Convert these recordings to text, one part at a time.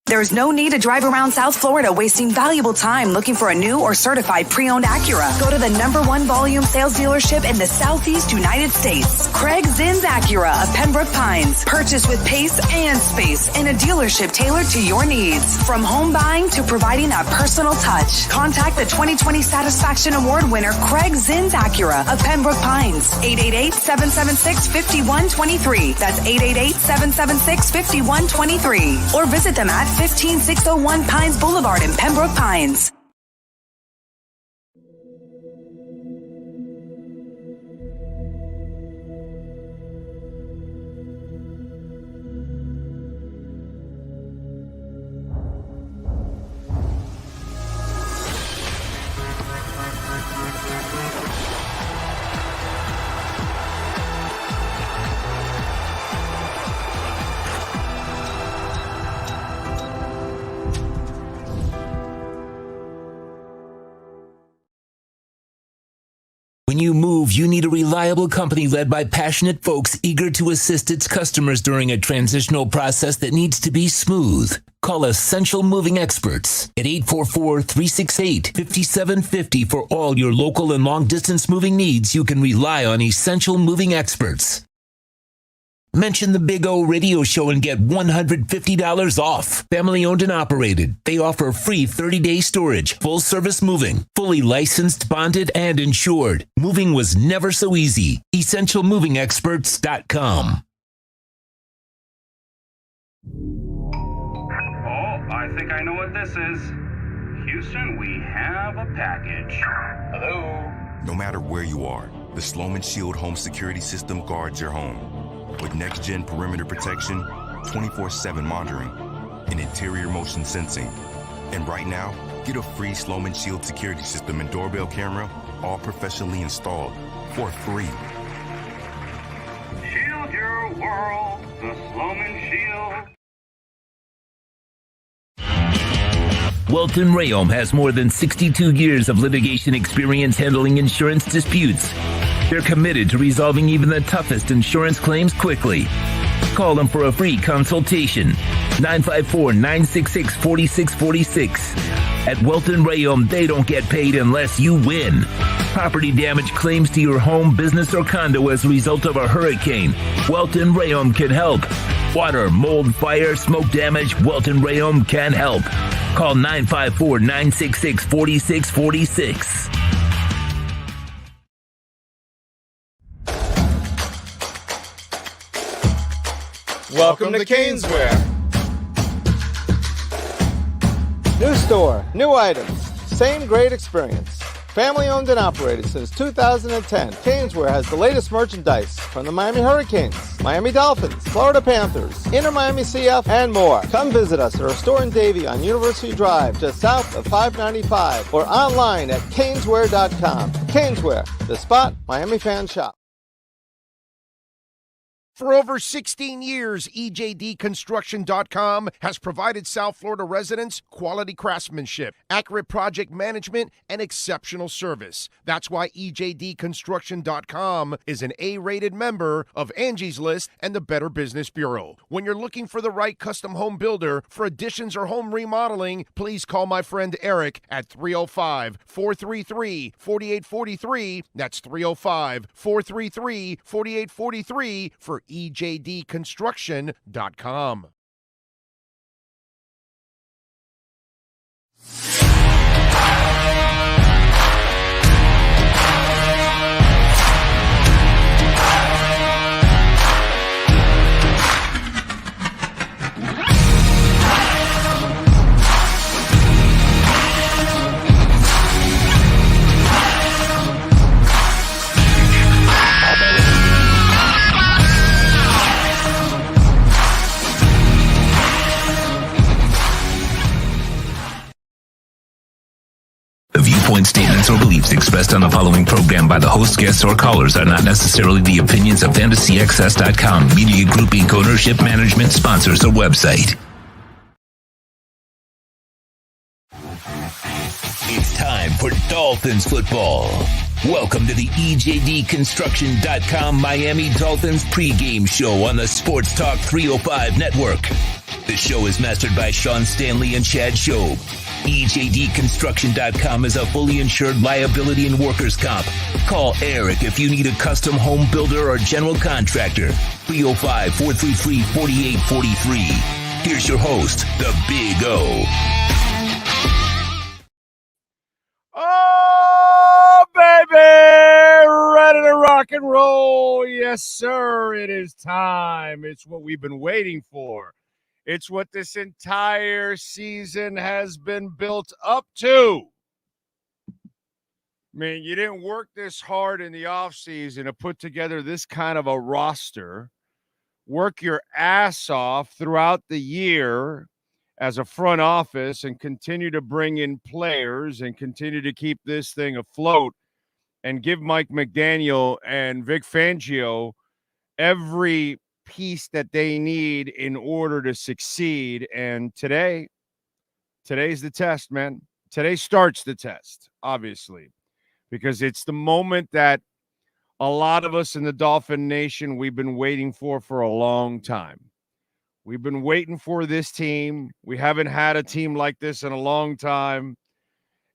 There's no need to drive around South Florida wasting valuable time looking for a new or certified pre-owned Acura. Go to the #1 volume sales dealership in the Southeast United States. Craig Zinn's Acura of Pembroke Pines. Purchase with pace and space in a dealership tailored to your needs. From home buying to providing that personal touch. Contact the 2020 Satisfaction Award winner Craig Zinn's Acura of Pembroke Pines. 888-776-5123. That's 888-776-5123. Or visit them at 15601 Pines Boulevard in Pembroke Pines. When you move, you need a reliable company led by passionate folks eager to assist its customers during a transitional process that needs to be smooth. Call Essential Moving Experts at 844-368-5750 for all your local and long-distance moving needs. You can rely on Essential Moving Experts. Mention the Big O Radio Show and get $150 off. Family owned and operated. They offer free 30-day storage, full service moving, fully licensed, bonded, and insured. Moving was never so easy. EssentialMovingExperts.com. Oh, I think I know what this is. Houston, we have a package. Hello? No matter where you are, the Sloman Shield home security system guards your home. With next-gen perimeter protection, 24/7 monitoring, and interior motion sensing. And right now, get a free Sloman Shield security system and doorbell camera, all professionally installed, for free. Shield your world, the Sloman Shield. Welton Rayom has more than 62 years of litigation experience handling insurance disputes. They're committed to resolving even the toughest insurance claims quickly. Call them for a free consultation. 954-966-4646. At Welton Rayom, they don't get paid unless you win. Property damage claims to your home, business, or condo as a result of a hurricane. Welton Rayom can help. Water, mold, fire, smoke damage, Welton Rayom can help. Call 954-966-4646. Welcome to Caneswear. New store, new items, same great experience. Family owned and operated since 2010, Caneswear has the latest merchandise from the Miami Hurricanes, Miami Dolphins, Florida Panthers, Inter Miami CF, and more. Come visit us at our store in Davie on University Drive, just south of 595, or online at caneswear.com. Caneswear, the spot Miami fans shop. For over 16 years, EJDconstruction.com has provided South Florida residents quality craftsmanship, accurate project management, and exceptional service. That's why EJDconstruction.com is an A-rated member of Angie's List and the Better Business Bureau. When you're looking for the right custom home builder for additions or home remodeling, please call my friend Eric at 305-433-4843. That's 305-433-4843 for EJDconstruction.com. Viewpoint statements or beliefs expressed on the following program by the host, guests, or callers are not necessarily the opinions of FantasyXS.com, Media Group Inc., ownership, management, sponsors, or website. It's time for Dolphins football. Welcome to the EJDconstruction.com Miami Dolphins pregame show on the Sports Talk 305 network. The show is mastered by Sean Stanley and Chad Shobe. EJDconstruction.com is a fully insured liability and workers' comp. Call Eric if you need a custom home builder or general contractor. 305-433-4843. Here's your host, the Big O. Oh, baby! Ready to rock and roll. Yes, sir. It is time. It's what we've been waiting for. It's what this entire season has been built up to. I mean, you didn't work this hard in the offseason to put together this kind of a roster, work your ass off throughout the year as a front office and continue to bring in players and continue to keep this thing afloat and give Mike McDaniel and Vic Fangio every piece that they need in order to succeed. And today's the test, man. Today starts the test, obviously, because it's the moment that a lot of us in the Dolphin Nation, we've been waiting for a long time. We've been waiting for this team. We haven't had a team like this in a long time.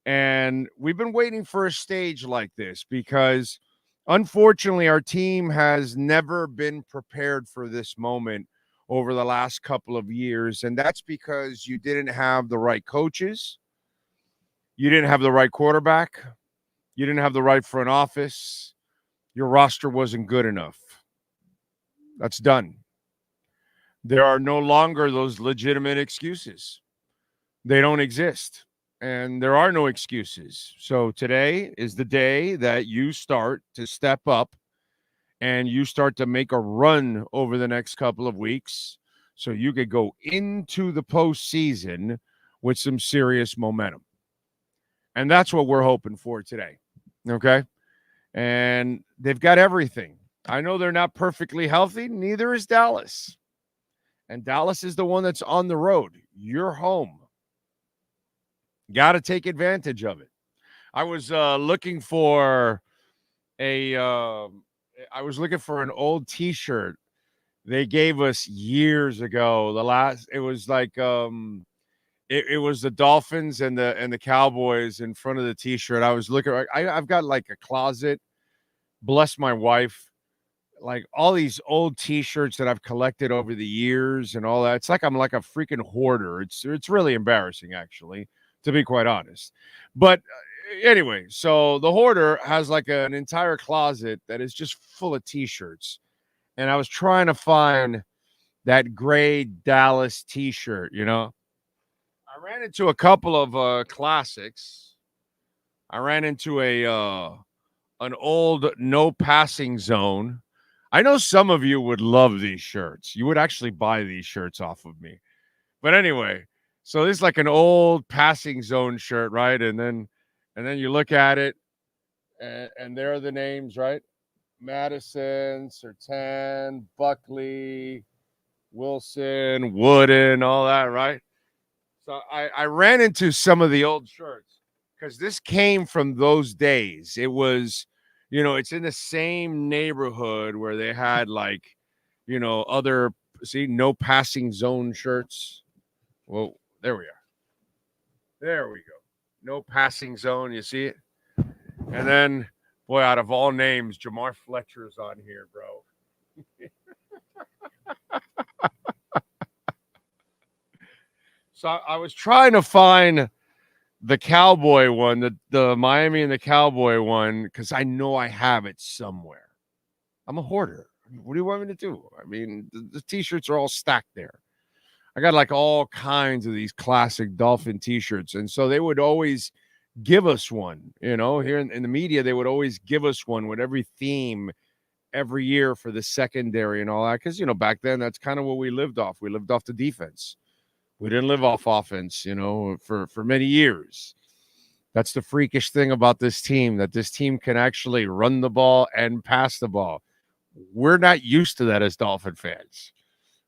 And we've been waiting for a stage like this because unfortunately, our team has never been prepared for this moment over the last couple of years, and that's because you didn't have the right coaches, you didn't have the right quarterback, you didn't have the right front office, your roster wasn't good enough. That's done. There are no longer those legitimate excuses. They don't exist. And there are no excuses. So today is the day that you start to step up and you start to make a run over the next couple of weeks so you could go into the postseason with some serious momentum. And that's what we're hoping for today. Okay? And they've got everything. I know they're not perfectly healthy. Neither is Dallas. And Dallas is the one that's on the road. You're home. Got to take advantage of it. I was looking for an old T-shirt they gave us years ago. It was like it was the Dolphins and the Cowboys in front of the T-shirt. I was looking. I've got like a closet. Bless my wife. Like all these old T-shirts that I've collected over the years and all that. It's like I'm like a freaking hoarder. It's really embarrassing, actually, to be quite honest. But anyway, so the hoarder has like an entire closet that is just full of T-shirts. And I was trying to find that gray Dallas T-shirt, you know. I ran into a couple of classics. I ran into an old no passing zone. I know some of you would love these shirts. You would actually buy these shirts off of me. But anyway, so this is like an old passing zone shirt, right? And then you look at it, and there are the names, right? Madison, Surtain, Buckley, Wilson, Wooden, all that, right? So I ran into some of the old shirts because this came from those days. It was, you know, it's in the same neighborhood where they had like, you know, other, see, no passing zone shirts. Well, there we are. There we go. No passing zone. You see it? And then, boy, out of all names, Jamar Fletcher's on here, bro. So I was trying to find the Cowboy one, the Miami and the Cowboy one, because I know I have it somewhere. I'm a hoarder. What do you want me to do? I mean, the T-shirts are all stacked there. I got like all kinds of these classic Dolphin T-shirts. And so they would always give us one, you know, here in the media, they would always give us one with every theme every year for the secondary and all that. Because, you know, back then, that's kind of what we lived off. We lived off the defense. We didn't live off offense, you know, for many years. That's the freakish thing about this team, that this team can actually run the ball and pass the ball. We're not used to that as Dolphin fans.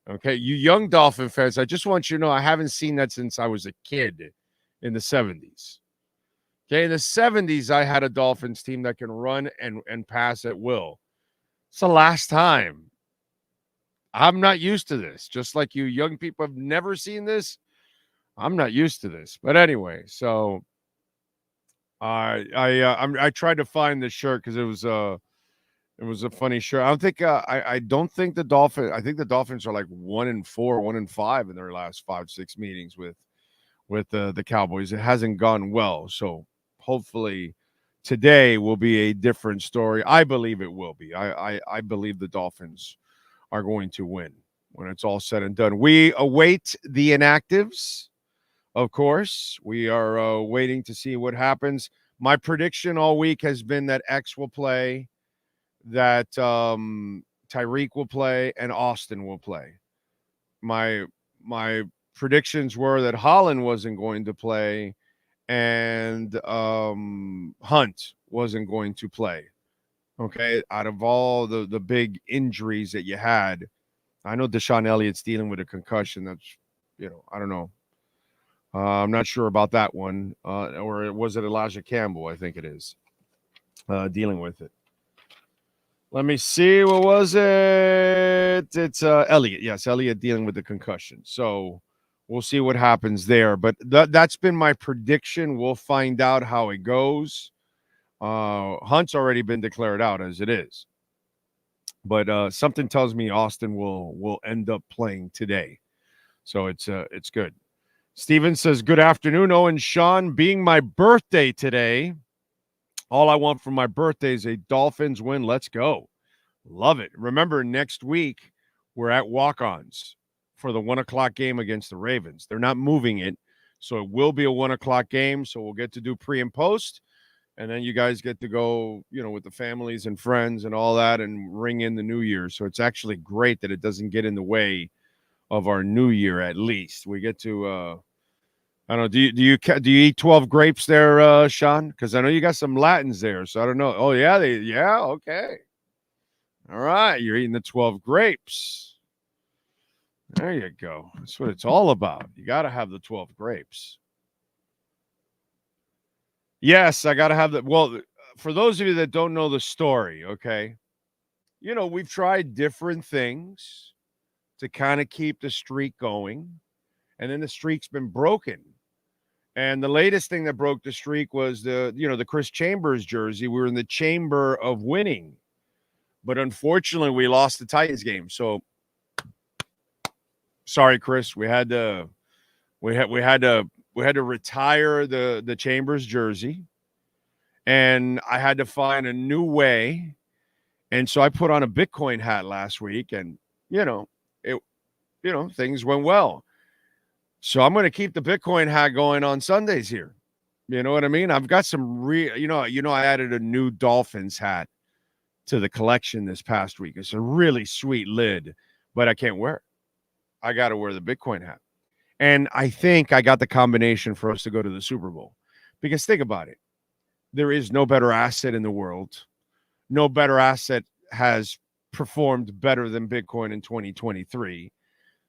Okay, you young Dolphin fans, I just want you to know I haven't seen that since I was a kid in the 70s. Okay, in the 70s, I had a Dolphins team that can run and pass at will. It's the last time I'm not used to this. Just like you young people have never seen this, I'm not used to this. But anyway, so I tried to find this shirt because it was a funny shirt. I don't think the Dolphins. I think the Dolphins are like 1-4, 1-5 in their last 5-6 meetings with the Cowboys. It hasn't gone well, so hopefully today will be a different story. I believe it will be. I believe the Dolphins are going to win when it's all said and done. We await the inactives, of course. We are waiting to see what happens. My prediction all week has been that X will play, that Tyreek will play, and Austin will play. My predictions were that Holland wasn't going to play and Hunt wasn't going to play. Okay, out of all the big injuries that you had, I know Deshaun Elliott's dealing with a concussion. That's, I don't know. I'm not sure about that one. Or was it Elijah Campbell? I think it is dealing with it. Let me see. What was it? It's Elliott. Yes, Elliott dealing with the concussion. So we'll see what happens there. But that's been my prediction. We'll find out how it goes. Hunt's already been declared out as it is. But something tells me Austin will end up playing today. So it's good. Steven says, good afternoon, Owen Sean. Being my birthday today, all I want for my birthday is a Dolphins win. Let's go. Love it. Remember, next week, we're at walk-ons for the 1 o'clock game against the Ravens. They're not moving it, so it will be a 1 o'clock game. So we'll get to do pre and post, and then you guys get to go, with the families and friends and all that and ring in the new year. So it's actually great that it doesn't get in the way of our new year. At least we get to I don't know. Do you eat 12 grapes there, Sean? Because I know you got some Latins there, so I don't know. Oh yeah, okay. All right, you're eating the 12 grapes. There you go. That's what it's all about. You got to have the 12 grapes. Yes, I got to have that. Well, for those of you that don't know the story, okay, we've tried different things to kind of keep the streak going, and then the streak's been broken. And the latest thing that broke the streak was the Chris Chambers jersey. We were in the chamber of winning, but unfortunately we lost the Titans game. So sorry, Chris, we had to retire the Chambers jersey, and I had to find a new way. And so I put on a Bitcoin hat last week, and things went well. So I'm going to keep the Bitcoin hat going on Sundays here. You know what I mean? I've got some I added a new Dolphins hat to the collection this past week. It's a really sweet lid, but I can't wear it. I got to wear the Bitcoin hat. And I think I got the combination for us to go to the Super Bowl. Because think about it. There is no better asset in the world. No better asset has performed better than Bitcoin in 2023.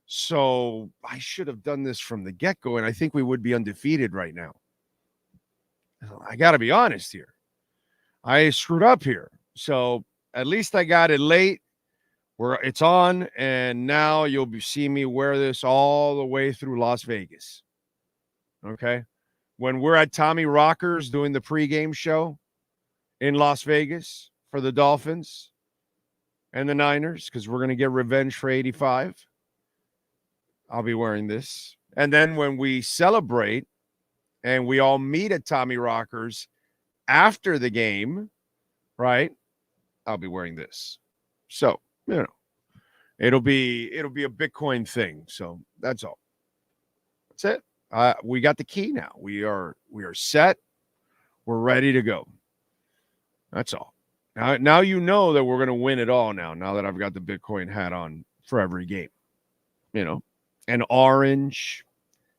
So I should have done this from the get-go, and I think we would be undefeated right now. I got to be honest here. I screwed up here. So at least I got it late where it's on, and now you'll see me wear this all the way through Las Vegas. Okay? When we're at Tommy Rocker's doing the pregame show in Las Vegas for the Dolphins and the Niners, because we're going to get revenge for 85, I'll be wearing this. And then when we celebrate and we all meet at Tommy Rocker's after the game, right, I'll be wearing this. So, it'll be a Bitcoin thing. So that's all. That's it. We got the key now. We are set. We're ready to go. That's all. Now you know that we're going to win it all now that I've got the Bitcoin hat on for every game. And orange.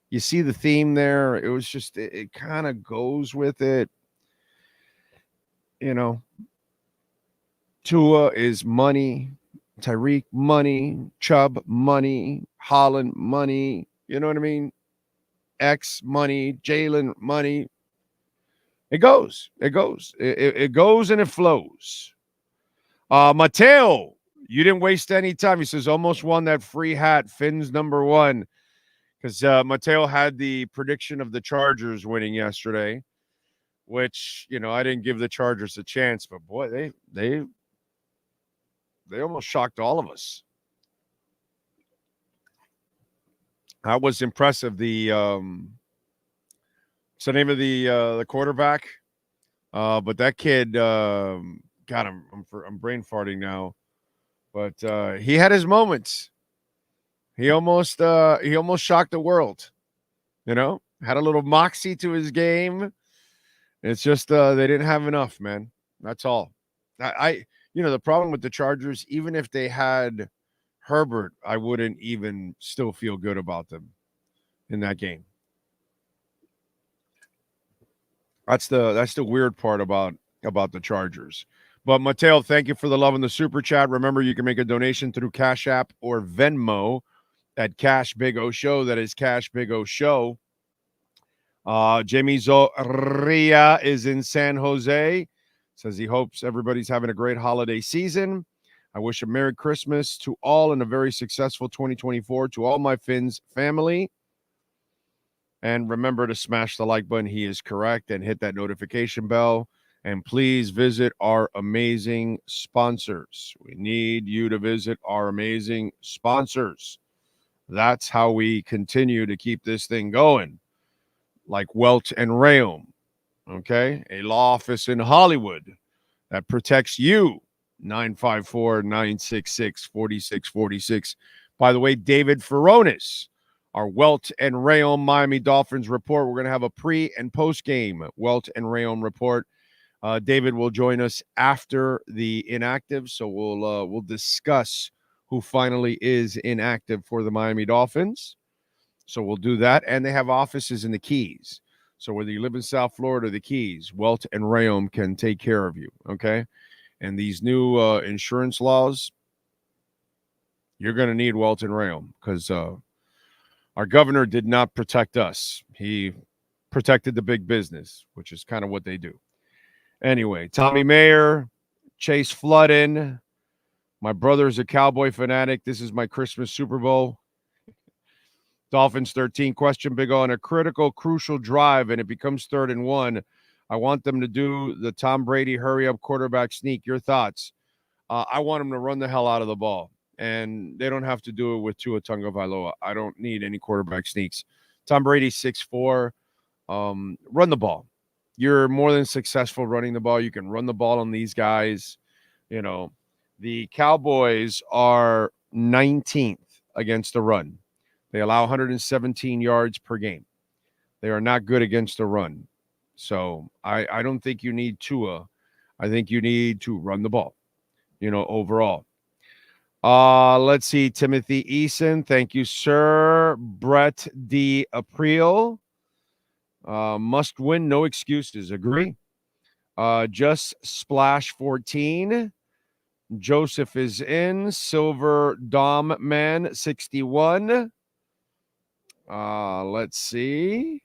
You see the theme there? It was just, it kind of goes with it. Tua is money. Tyreek, money. Chubb, money. Holland, money. You know what I mean? X, money. Jalen, money. It goes. It goes and it flows. Mateo You didn't waste any time. He says, almost won that free hat. Finn's number one. Because Mateo had the prediction of the Chargers winning yesterday, which, I didn't give the Chargers a chance. But, boy, they almost shocked all of us. That was impressive. What's the name of the quarterback? But that kid, God, I'm brain farting now. But he had his moments. He almost shocked the world. Had a little moxie to his game. It's just they didn't have enough, man. That's all. The problem with the Chargers, even if they had Herbert, I wouldn't even still feel good about them in that game. That's the weird part about the Chargers. But Mateo, thank you for the love in the super chat. Remember, you can make a donation through Cash App or Venmo at Cash Big O Show. That is Cash Big O Show. Jamie Zoria is in San Jose. Says he hopes everybody's having a great holiday season. I wish a Merry Christmas to all and a very successful 2024 to all my Finns family. And remember to smash the like button. He is correct. And hit that notification bell. And please visit our amazing sponsors. We need you to visit our amazing sponsors. That's how we continue to keep this thing going. Like Welt and Rheum, okay? A law office in Hollywood that protects you. 954-966-4646. By the way, David Furones, our Welt and Rheum Miami Dolphins report. We're going to have a pre- and post-game Welt and Rheum report. David will join us after the inactive, so we'll discuss who finally is inactive for the Miami Dolphins. So we'll do that, and they have offices in the Keys. So whether you live in South Florida or the Keys, Welt and Rheum can take care of you, okay? And these new insurance laws, you're going to need Welt and Rheum because our governor did not protect us. He protected the big business, which is kind of what they do. Anyway, Tommy Mayer, Chase Floodin. My brother's a Cowboy fanatic. This is my Christmas Super Bowl. Dolphins 13 question, Big O, on a critical, crucial drive, and it becomes 3rd and 1. I want them to do the Tom Brady hurry-up quarterback sneak. Your thoughts? I want them to run the hell out of the ball, and they don't have to do it with Tua Tagovailoa. I don't need any quarterback sneaks. Tom Brady 6'4". Run the ball. You're more than successful running the ball. You can run the ball on these guys. The Cowboys are 19th against the run. They allow 117 yards per game. They are not good against the run. So I don't think you need Tua. I think you need to run the ball, overall. Let's see. Timothy Eason. Thank you, sir. Brett D. April. Must win. No excuses. Agree. Just Splash 14. Joseph is in. Silver Dom Man 61. Let's see.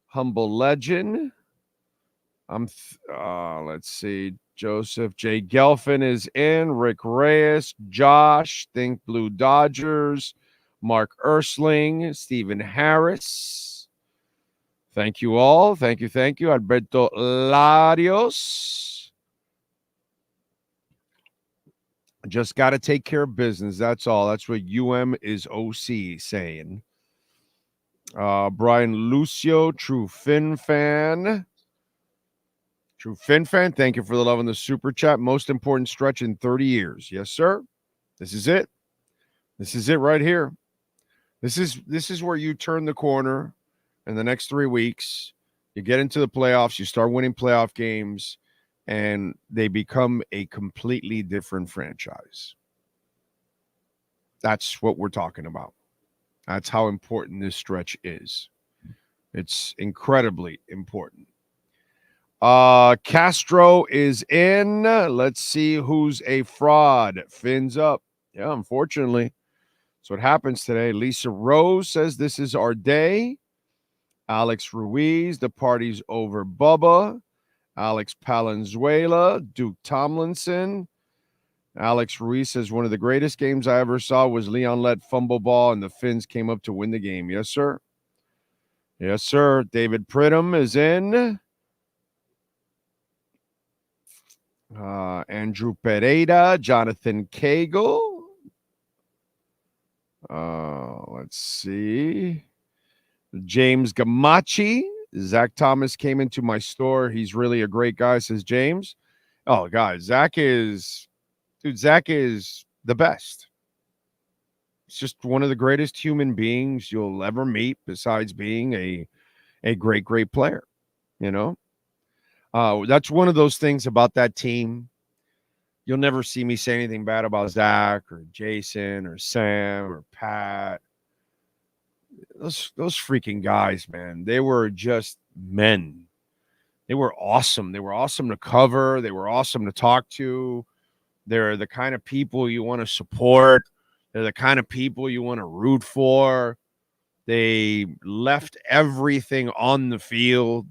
Humble Legend. Let's see. Joseph J. Gelfin is in. Rick Reyes. Josh. Think Blue Dodgers. Mark Ersling. Stephen Harris. Thank you all. Thank you. Alberto Larios. Just got to take care of business. That's all. That's what is OC saying. Brian Lucio, True Fin fan. Thank you for the love in the super chat. Most important stretch in 30 years. Yes, sir. This is it. This is it right here. This is where you turn the corner in the next 3 weeks. You get into the playoffs. You start winning playoff games. And they become a completely different franchise. That's what we're talking about. That's how important this stretch is. It's incredibly important. Castro is in. Let's see who's a fraud. Fins up. Yeah, unfortunately. That's what happens today. Lisa Rose says this is our day. Alex Ruiz, the party's over. Bubba. Alex Palenzuela, Duke Tomlinson. Alex Ruiz says one of the greatest games I ever saw was Leon let fumble ball and the Finns came up to win the game. Yes, sir. Yes, sir. David Pridham is in. Andrew Pereira, Jonathan Cagle. Let's see. James Gamachi. Zach Thomas came into my store. He's really a great guy, says James. Oh, guys, Zach is the best. He's just one of the greatest human beings you'll ever meet, besides being a great, great player. You know, that's one of those things about that team. You'll never see me say anything bad about Zach or Jason or Sam or Pat. Those freaking guys, man, they were just men. They were awesome. They were awesome to cover. They were awesome to talk to. They're the kind of people you want to support. They're the kind of people you want to root for. They left everything on the field.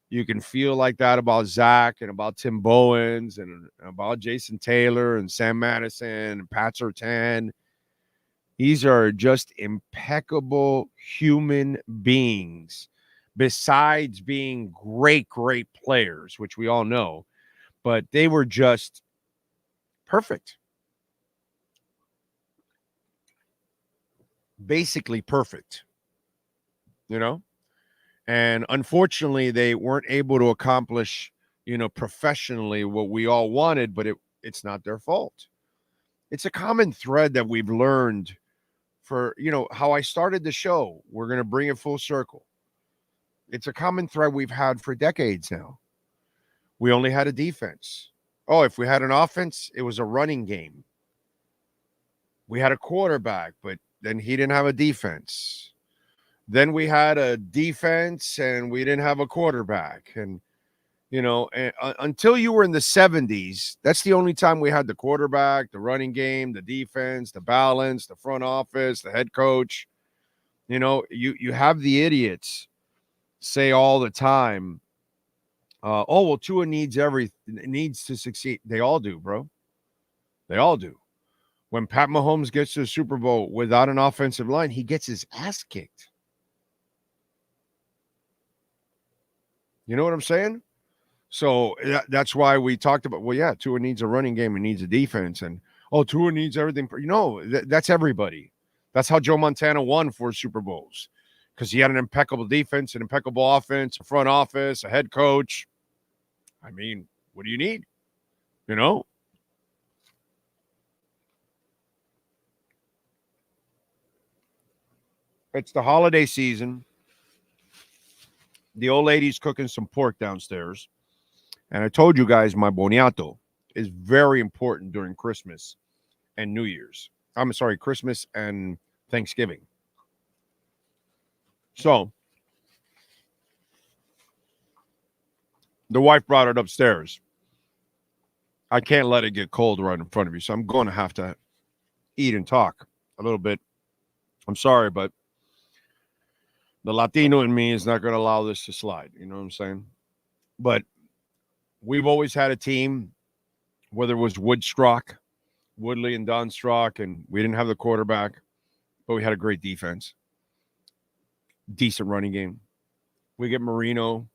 You can feel like that about Zach and about Tim Bowens and about Jason Taylor and Sam Madison and Pat Surtain. These are just impeccable human beings, besides being great, great players, which we all know. But they were just perfect. Basically perfect, you know? And unfortunately, they weren't able to accomplish, professionally what we all wanted, but it's not their fault. It's a common thread that we've learned for, how I started the show. We're going to bring it full circle. It's a common thread we've had for decades now. We only had a defense. Oh, if we had an offense, it was a running game. We had a quarterback, but then he didn't have a defense. Then we had a defense and we didn't have a quarterback. And, until you were in the 70s, that's the only time we had the quarterback, the running game, the defense, the balance, the front office, the head coach. You have the idiots say all the time, Tua needs to succeed. They all do, bro. They all do. When Pat Mahomes gets to the Super Bowl without an offensive line, he gets his ass kicked. You know what I'm saying? So that's why we talked about, Tua needs a running game and needs a defense. And, Tua needs everything. That's everybody. That's how Joe Montana won 4 Super Bowls, because he had an impeccable defense, an impeccable offense, a front office, a head coach. I mean, what do you need? It's the holiday season. The old lady's cooking some pork downstairs. And I told you guys my boniato is very important during Christmas and New Year's. I'm sorry, Christmas and Thanksgiving. So the wife brought it upstairs. I can't let it get cold right in front of you, so I'm going to have to eat and talk a little bit. I'm sorry, but the Latino in me is not going to allow this to slide. You know what I'm saying? But we've always had a team, whether it was Woodley and Don Strock, and we didn't have the quarterback, but we had a great defense. Decent running game. We get Marino.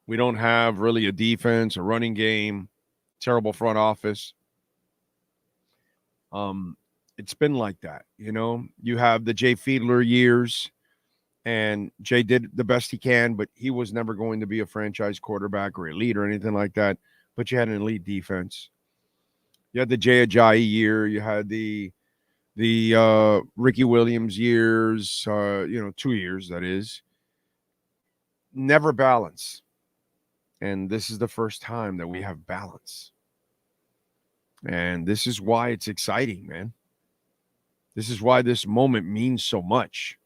We don't have really a defense, a running game, terrible front office. It's been like that, You have the Jay Fiedler years, and Jay did the best he can, but he was never going to be a franchise quarterback or elite or anything like that. But you had an elite defense. You had the Jay Ajayi year. You had the Ricky Williams years, 2 years, that is. Never balance. And this is the first time that we have balance. And this is why it's exciting, man. This is why this moment means so much.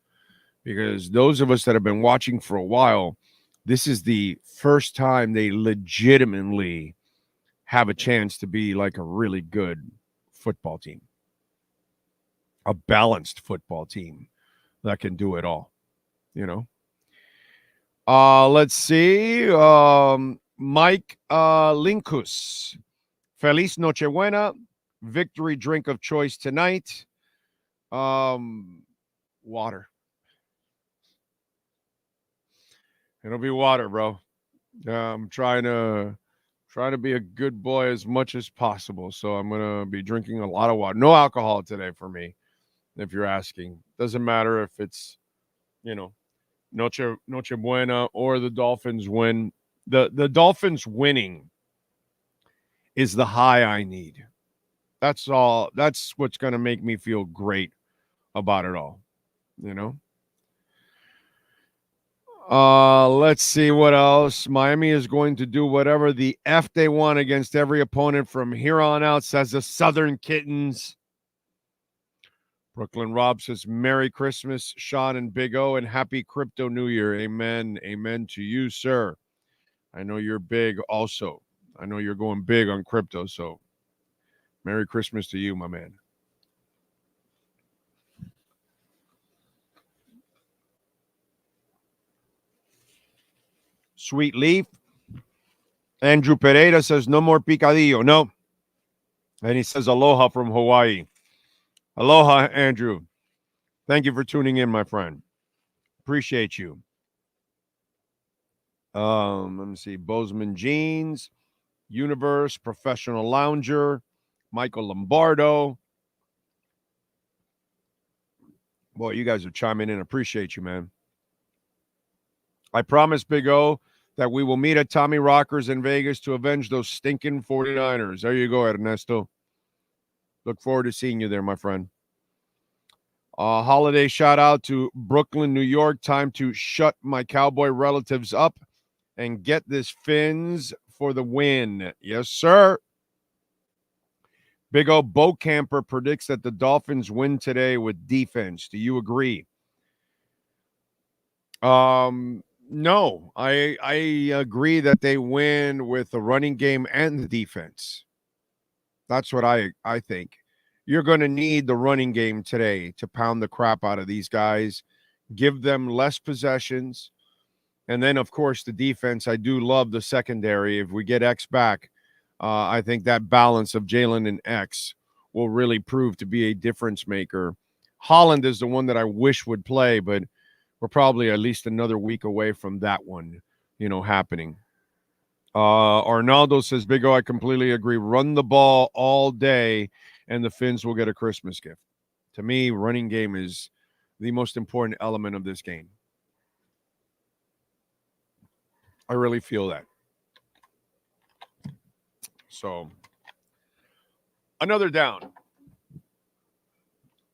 Because those of us that have been watching for a while, this is the first time they legitimately have a chance to be like a really good football team. A balanced football team that can do it all, Let's see. Mike Linkus. Feliz Nochebuena. victory drink of choice tonight? Water. It'll be water, bro. I'm trying to be a good boy as much as possible. So I'm gonna be drinking a lot of water. No alcohol today for me, if you're asking. Doesn't matter if it's, Noche Buena or the Dolphins win. The Dolphins winning is the high I need. That's all. That's what's gonna make me feel great about it all. Let's see what else. Miami is going to do whatever the F they want against every opponent from here on out, says the Southern Kittens. Brooklyn Rob says, Merry Christmas, Sean and Big O, and Happy Crypto New Year. Amen. Amen to you, sir. I know you're big also. I know you're going big on crypto, so Merry Christmas to you, my man. Sweet Leaf. Andrew Pereira says, no more picadillo. No. And he says, aloha from Hawaii. Aloha, Andrew. Thank you for tuning in, my friend. Appreciate you. Let me see. Bozeman Jeans, Universe, Professional Lounger, Michael Lombardo. Boy, you guys are chiming in. Appreciate you, man. I promise, Big O, that we will meet at Tommy Rockers in Vegas to avenge those stinking 49ers. There you go, Ernesto. Look forward to seeing you there, my friend. Holiday shout out to Brooklyn, New York. Time to shut my Cowboy relatives up and get this Fins for the win. Yes, sir. Big O Bo Camper predicts that the Dolphins win today with defense. Do you agree? No, I agree that they win with the running game and the defense. That's what I think. You're going to need the running game today to pound the crap out of these guys, give them less possessions. And then, of course, the defense. I do love the secondary. If we get X back, I think that balance of Jalen and X will really prove to be a difference maker. Holland is the one that I wish would play, but we're probably at least another week away from that one, happening. Arnaldo says, Big O, I completely agree. Run the ball all day, and the Fins will get a Christmas gift. To me, running game is the most important element of this game. I really feel that. So, another down.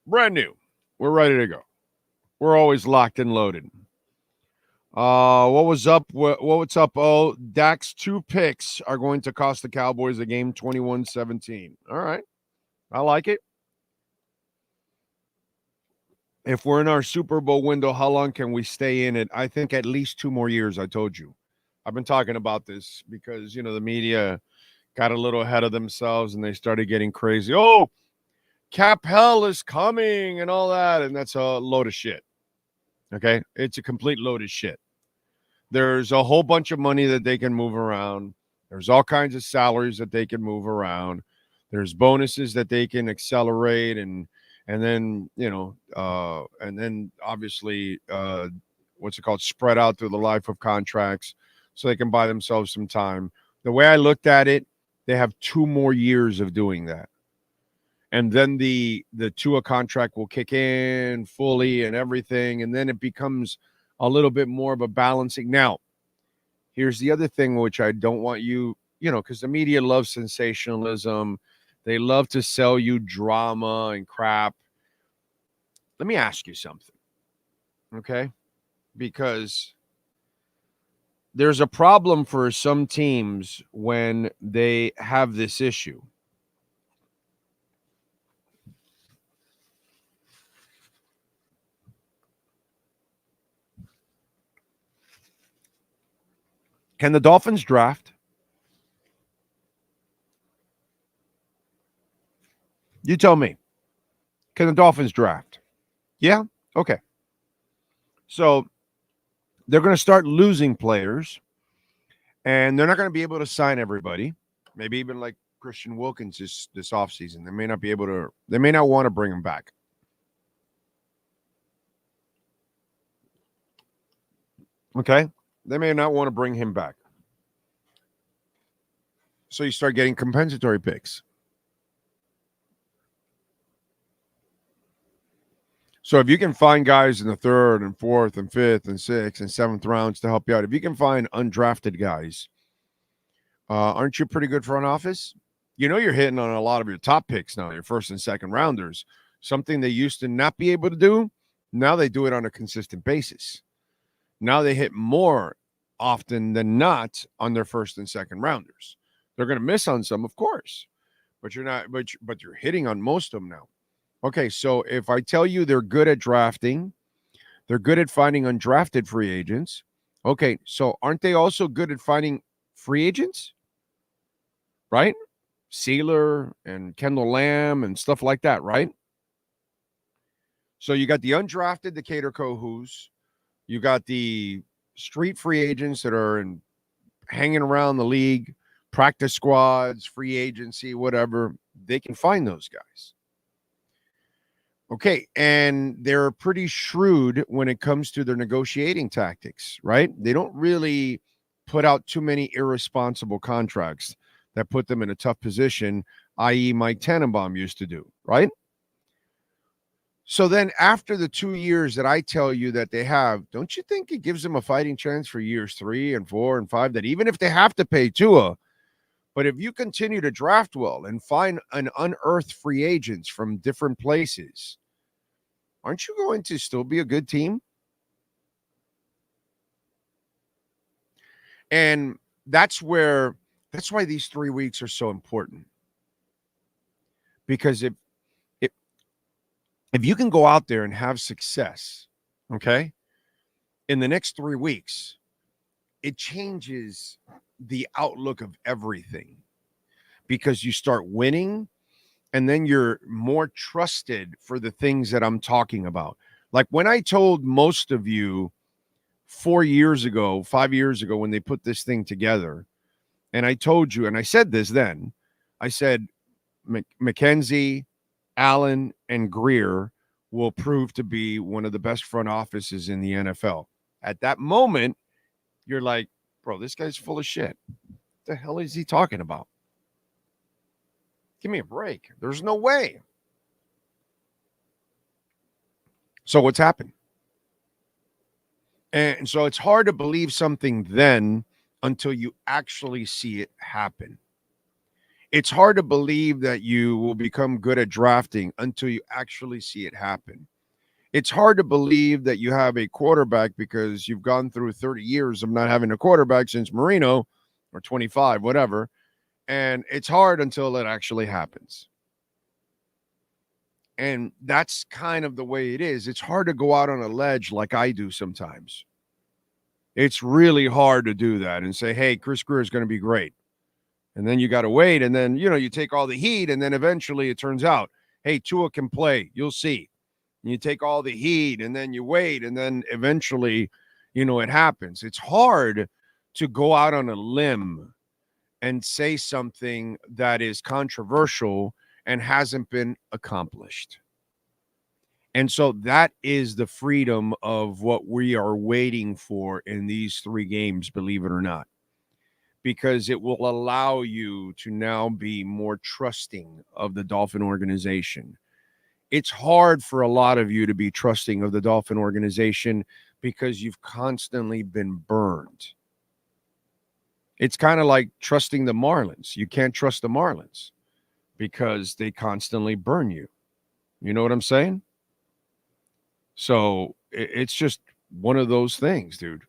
Brand new. We're ready to go. We're always locked and loaded. What's up? Oh, Dak's 2 picks are going to cost the Cowboys the game 21-17. All right. I like it. If we're in our Super Bowl window, how long can we stay in it? I think at least 2 more years, I told you. I've been talking about this because, the media got a little ahead of themselves and they started getting crazy. Oh, cap hell is coming and all that. And that's a load of shit. Okay? It's a complete load of shit. There's a whole bunch of money that they can move around. There's all kinds of salaries that they can move around. There's bonuses that they can accelerate and then, and then obviously, spread out through the life of contracts so they can buy themselves some time. The way I looked at it, they have 2 more years of doing that. And then the Tua contract will kick in fully and everything. And then it becomes a little bit more of a balancing. Now, here's the other thing, which I don't want you, because the media loves sensationalism. They love to sell you drama and crap. Let me ask you something, okay? Because there's a problem for some teams when they have this issue. Can the Dolphins draft? You tell me. Can the Dolphins draft? Yeah? Okay. So they're going to start losing players, and they're not going to be able to sign everybody. Maybe even like Christian Wilkins this offseason. They may not be able to, they may not want to bring him back. Okay? They may not want to bring him back. So you start getting compensatory picks. So if you can find guys in the 3rd and 4th and 5th and 6th and 7th rounds to help you out, if you can find undrafted guys, aren't you pretty good front office? You know you're hitting on a lot of your top picks now, your 1st and 2nd rounders, something they used to not be able to do. Now they do it on a consistent basis. Now they hit more often than not on their 1st and 2nd rounders. They're going to miss on some, of course, but you're not. But you're hitting on most of them now. Okay, so if I tell you they're good at drafting, they're good at finding undrafted free agents. Okay, so aren't they also good at finding free agents? Right? Sealer and Kendall Lamb and stuff like that, right? So you got the undrafted Decatur Kohus. You got the street free agents that are hanging around the league, practice squads, free agency, whatever. They can find those guys. Okay, and they're pretty shrewd when it comes to their negotiating tactics, right? They don't really put out too many irresponsible contracts that put them in a tough position, i.e. Mike Tannenbaum used to do, right? So then after the 2 years that I tell you that they have, don't you think it gives them a fighting chance for years 3 and 4 and 5, that even if they have to pay Tua, but if you continue to draft well and find an unearthed free agents from different places, aren't you going to still be a good team? And that's why these 3 weeks are so important. Because if you can go out there and have success, okay, in the next 3 weeks, it changes the outlook of everything, because you start winning and then you're more trusted for the things that I'm talking about. Like when I told most of you 5 years ago, when they put this thing together, and I told you, and I said this then, I said, McKenzie, Allen, and Greer will prove to be one of the best front offices in the NFL. At that moment, you're like, bro, this guy's full of shit. What the hell is he talking about? Give me a break. There's no way. So what's happened? And so it's hard to believe something then until you actually see it happen. It's hard to believe that you will become good at drafting until you actually see it happen. It's hard to believe that you have a quarterback because you've gone through 30 years of not having a quarterback since Marino, or 25, whatever. And it's hard until it actually happens. And that's kind of the way it is. It's hard to go out on a ledge like I do sometimes. It's really hard to do that and say, hey, Chris Greer is going to be great. And then you got to wait. And then, you take all the heat. And then eventually it turns out, hey, Tua can play. You'll see. And you take all the heat and then you wait. And then eventually, it happens. It's hard to go out on a limb and say something that is controversial and hasn't been accomplished. And so that is the freedom of what we are waiting for in these 3 games, believe it or not, because it will allow you to now be more trusting of the Dolphin organization. It's hard for a lot of you to be trusting of the Dolphin organization because you've constantly been burned. It's kind of like trusting the Marlins. You can't trust the Marlins because they constantly burn you. You know what I'm saying? So it's just one of those things, dude.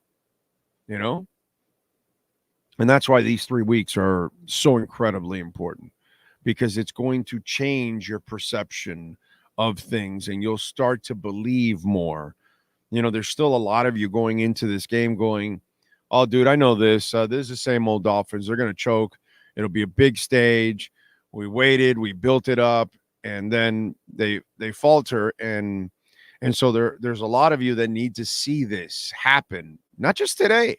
And that's why these 3 weeks are so incredibly important, because it's going to change your perception of things and you'll start to believe more. There's still a lot of you going into this game going, oh, dude, I know this. This is the same old Dolphins. They're going to choke. It'll be a big stage. We waited. We built it up. And then they falter. And so there's a lot of you that need to see this happen, not just today.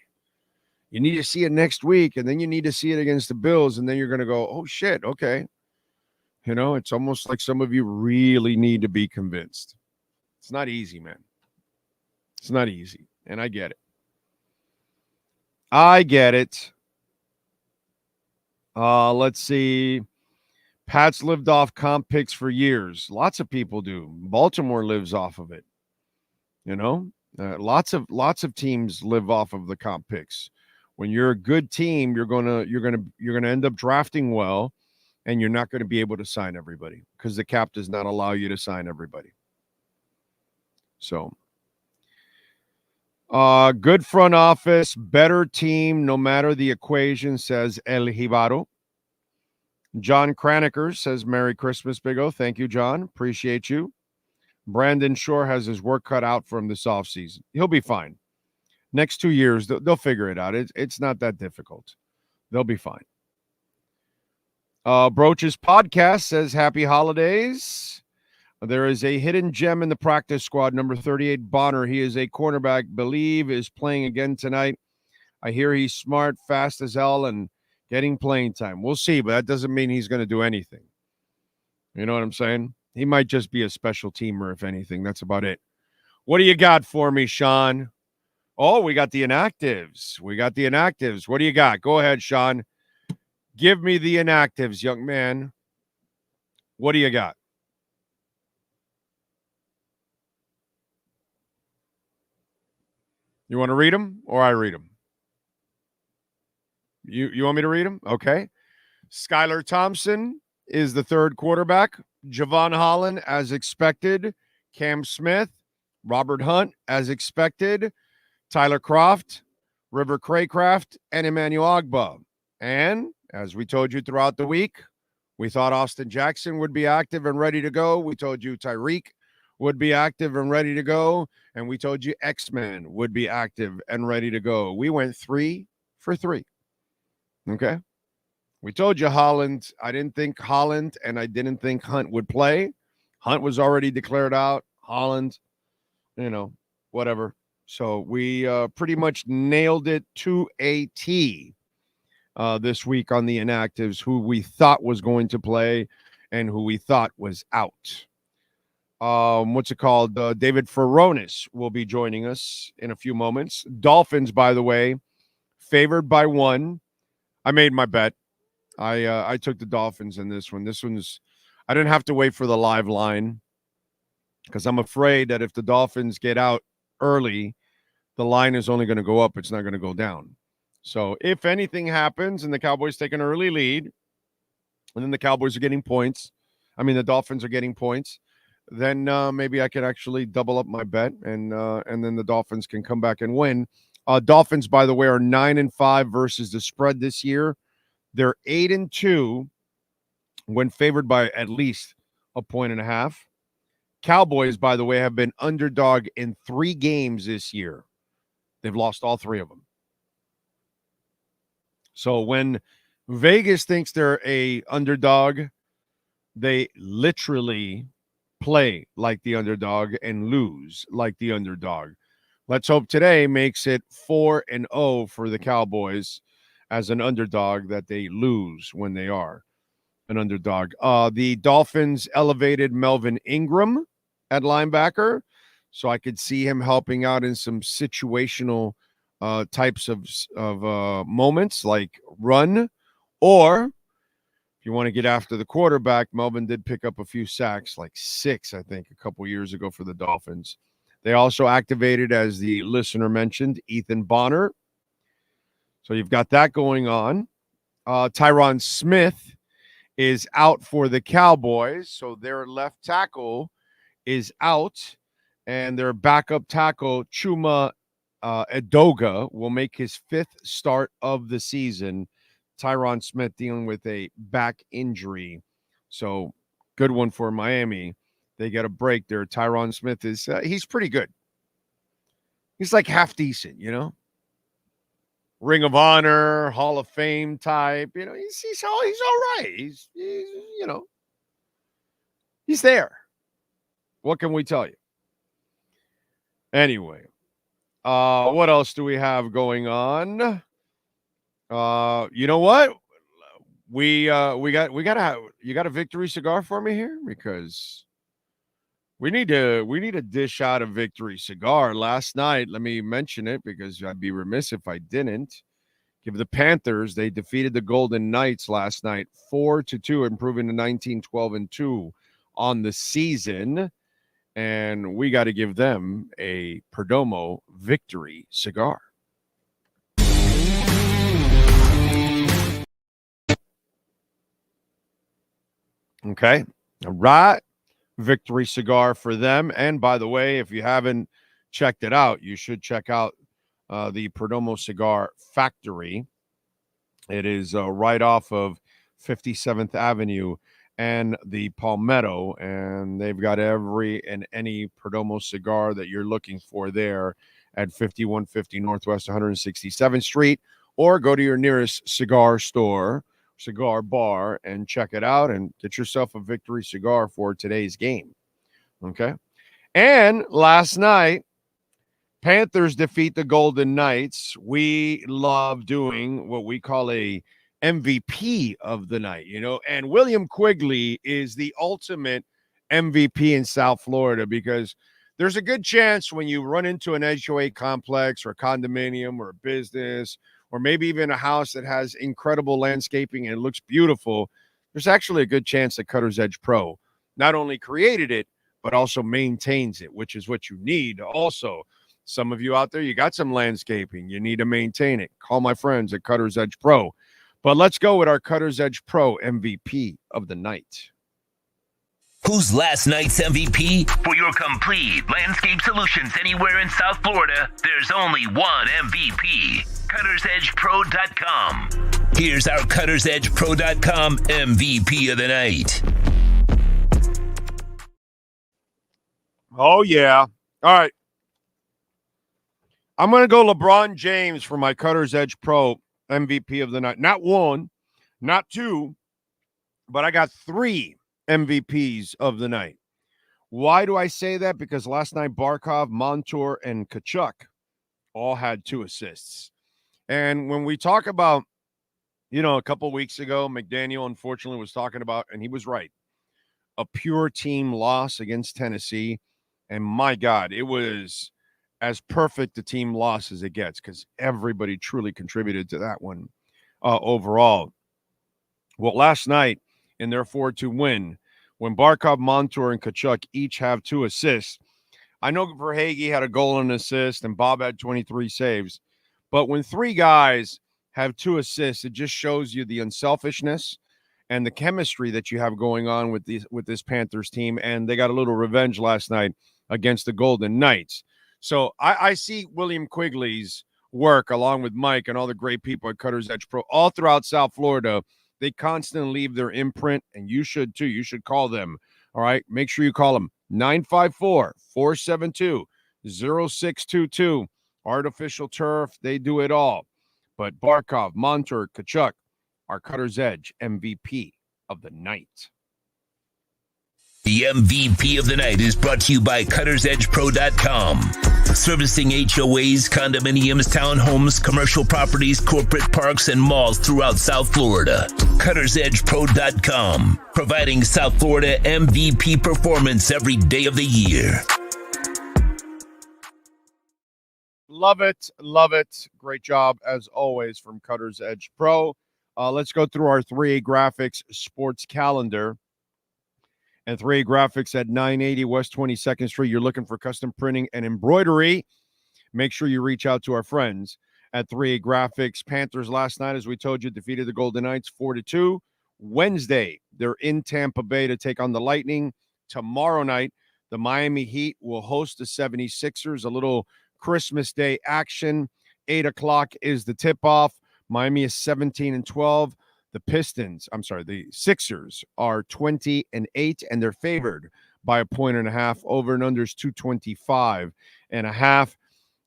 You need to see it next week, and then you need to see it against the Bills, and then you're going to go, oh, shit, okay. You know, it's almost like some of you really need to be convinced. It's not easy, man. It's not easy, and I get it. I get it. Let's see. Pats lived off comp picks for years. Lots of people do. Baltimore lives off of it. You know, lots of teams live off of the comp picks. When you're a good team, you're gonna end up drafting well, and you're not going to be able to sign everybody because the cap does not allow you to sign everybody. So, good front office, better team, no matter the equation, says El Jibaro. John Kraneker says, Merry Christmas, Big O. Thank you, John. Appreciate you. Brandon Shore has his work cut out from this offseason. He'll be fine. Next 2 years, they'll figure it out. It's not that difficult. They'll be fine. Broach's podcast says, Happy Holidays. There is a hidden gem in the practice squad, number 38, Bonner. He is a cornerback, believe is playing again tonight. I hear he's smart, fast as hell, and getting playing time. We'll see, but that doesn't mean he's going to do anything. You know what I'm saying? He might just be a special teamer, if anything. That's about it. What do you got for me, Sean? Oh, we got the inactives. What do you got? Go ahead, Sean. Give me the inactives, young man. What do you got? You want to read them or I read them? You want me to read them? Okay. Skylar Thompson is the third quarterback. Javon Holland, as expected. Cam Smith. Robert Hunt, as expected. Tyler Kroft. River Craycraft. And Emmanuel Ogbah. And, as we told you throughout the week, we thought Austin Jackson would be active and ready to go. We told you Tyreek would be active and ready to go. And we told you X-Man would be active and ready to go. We went 3 for 3. Okay. We told you Holland. I didn't think Holland and I didn't think Hunt would play. Hunt was already declared out. Holland, whatever. So we pretty much nailed it to a T this week on the inactives, who we thought was going to play and who we thought was out. What's it called? David Furones will be joining us in a few moments. Dolphins, by the way, favored by 1. I made my bet. I took the Dolphins in this one. I didn't have to wait for the live line because I'm afraid that if the Dolphins get out early, the line is only going to go up. It's not going to go down. So if anything happens and the Cowboys take an early lead and then the Cowboys are getting points, the Dolphins are getting points, then maybe I could actually double up my bet and then the Dolphins can come back and win. Dolphins, by the way, are 9-5 versus the spread this year. They're 8-2 when favored by at least 1.5 points. Cowboys, by the way, have been underdog in 3 games this year. They've lost all 3 of them. So when Vegas thinks they're a underdog, they literally play like the underdog and lose like the underdog. Let's hope today makes it 4-0 for the Cowboys as an underdog, that they lose when they are an underdog. The Dolphins elevated Melvin Ingram at linebacker, so I could see him helping out in some situational types of moments like run, or if you want to get after the quarterback, Melvin did pick up a few sacks, like 6, I think, a couple years ago for the Dolphins. They also activated, as the listener mentioned, Ethan Bonner. So you've got that going on. Tyron Smith is out for the Cowboys, so their left tackle is out, and their backup tackle, Chuma Edoga, will make his 5th start of the season. Tyron Smith dealing with a back injury. So good one for Miami. They get a break there. Tyron Smith is he's pretty good. He's like half decent, Ring of Honor, Hall of Fame type. He's all right. He's he's there. What can we tell you? Anyway, what else do we have going on? You know what? You got a victory cigar for me here, because we need to dish out a victory cigar. Last night, let me mention it because I'd be remiss if I didn't. Give the Panthers, they defeated the Golden Knights last night 4-2, improving to 19-12-2 on the season. And we got to give them a Perdomo victory cigar. Okay. All right. Victory cigar for them. And by the way, if you haven't checked it out, you should check out the Perdomo Cigar Factory. It is right off of 57th Avenue and the Palmetto, and they've got every and any Perdomo cigar that you're looking for there at 5150 Northwest 167th Street, or go to your nearest cigar store, cigar bar, and check it out and get yourself a victory cigar for today's game. Okay. And last night, Panthers defeat the Golden Knights. We love doing what we call a MVP of the night, and William Quigley is the ultimate MVP in South Florida, because there's a good chance when you run into an HOA complex or a condominium or a business, or maybe even a house that has incredible landscaping and it looks beautiful, there's actually a good chance that Cutter's Edge Pro not only created it, but also maintains it, which is what you need also. Some of you out there, you got some landscaping. You need to maintain it. Call my friends at Cutter's Edge Pro. But let's go with our Cutter's Edge Pro MVP of the night. Who's last night's MVP? For your complete landscape solutions anywhere in South Florida, there's only one MVP. CuttersEdgePro.com. Here's our CuttersEdgePro.com MVP of the night. Oh, yeah. All right. I'm going to go LeBron James for my Cutter's Edge Pro MVP of the night. Not one, not two, but I got 3 MVPs of the night. Why do I say that? Because last night, Barkov, Montour, and Tkachuk all had 2 assists. And when we talk about, a couple of weeks ago, McDaniel, unfortunately, was talking about, and he was right, a pure team loss against Tennessee. And my God, it was as perfect a team loss as it gets, because everybody truly contributed to that one overall. Well, last night in their 4-2 win, when Barkov, Montour, and Tkachuk each have 2 assists, I know Verhaeghe had a goal and an assist, and Bob had 23 saves. But when 3 guys have 2 assists, it just shows you the unselfishness and the chemistry that you have going on with this Panthers team. And they got a little revenge last night against the Golden Knights. So I see William Quigley's work, along with Mike and all the great people at Cutter's Edge Pro all throughout South Florida. They constantly leave their imprint, and you should too. You should call them. All right. Make sure you call them 954-472-0622. Artificial turf. They do it all. But Barkov, Montour, Tkachuk, our Cutter's Edge MVP of the night. The MVP of the night is brought to you by CuttersEdgePro.com. Servicing HOAs, condominiums, townhomes, commercial properties, corporate parks, and malls throughout South Florida. CuttersEdgePro.com. Providing South Florida MVP performance every day of the year. Love it. Love it. Great job, as always, from Cutter's Edge Pro. Let's go through our 3A Graphics sports calendar. And 3A Graphics at 980 West 22nd Street. You're looking for custom printing and embroidery. Make sure you reach out to our friends at 3A Graphics. Panthers last night, as we told you, defeated the Golden Knights 4-2. Wednesday, they're in Tampa Bay to take on the Lightning. Tomorrow night, the Miami Heat will host the 76ers. A little Christmas Day action. 8 o'clock is the tip-off. Miami is 17-12. The Sixers are 20-8, and they're favored by 1.5. Over and under is 225.5.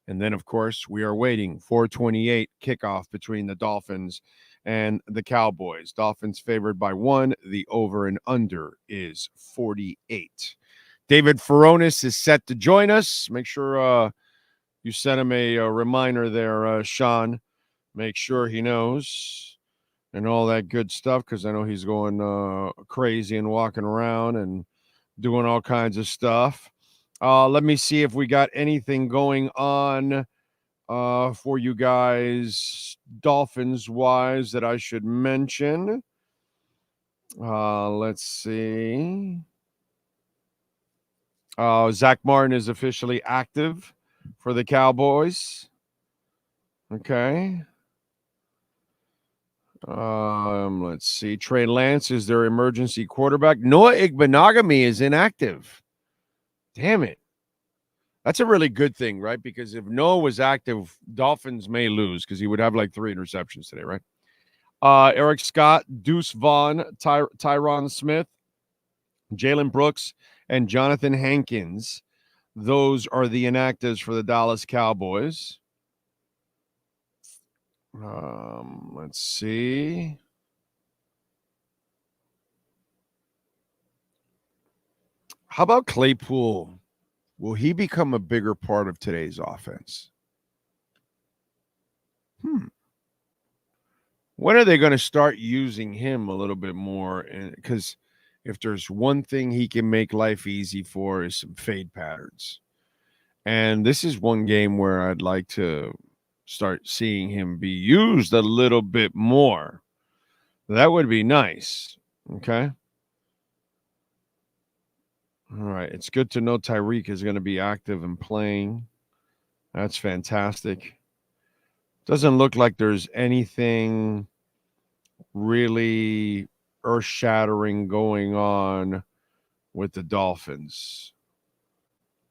And then, of course, we are waiting for 4:28 kickoff between the Dolphins and the Cowboys. Dolphins favored by 1. The over and under is 48. David Furones is set to join us. Make sure you send him a reminder there, Sean, make sure he knows and all that good stuff, because I know he's going crazy and walking around and doing all kinds of stuff. Let me see if we got anything going on for you guys, Dolphins-wise, that I should mention. Let's see. Zach Martin is officially active for the Cowboys. Okay. Let's see. Trey Lance is their emergency quarterback. Noah Igbenogany is inactive. Damn it. That's a really good thing, right? Because if Noah was active, Dolphins may lose because he would have like 3 interceptions today, right? Eric Scott, Deuce Vaughn, Tyron Smith, Jalen Brooks, and Jonathan Hankins. Those are the inactives for the Dallas Cowboys. Let's see. How about Claypool? Will he become a bigger part of today's offense? When are they going to start using him a little bit more? Because if there's one thing he can make life easy for is some fade patterns. And this is one game where I'd like to start seeing him be used a little bit more. That would be nice. Okay. All right. It's good to know Tyreek is going to be active and playing. That's fantastic. Doesn't look like there's anything really earth-shattering going on with the Dolphins.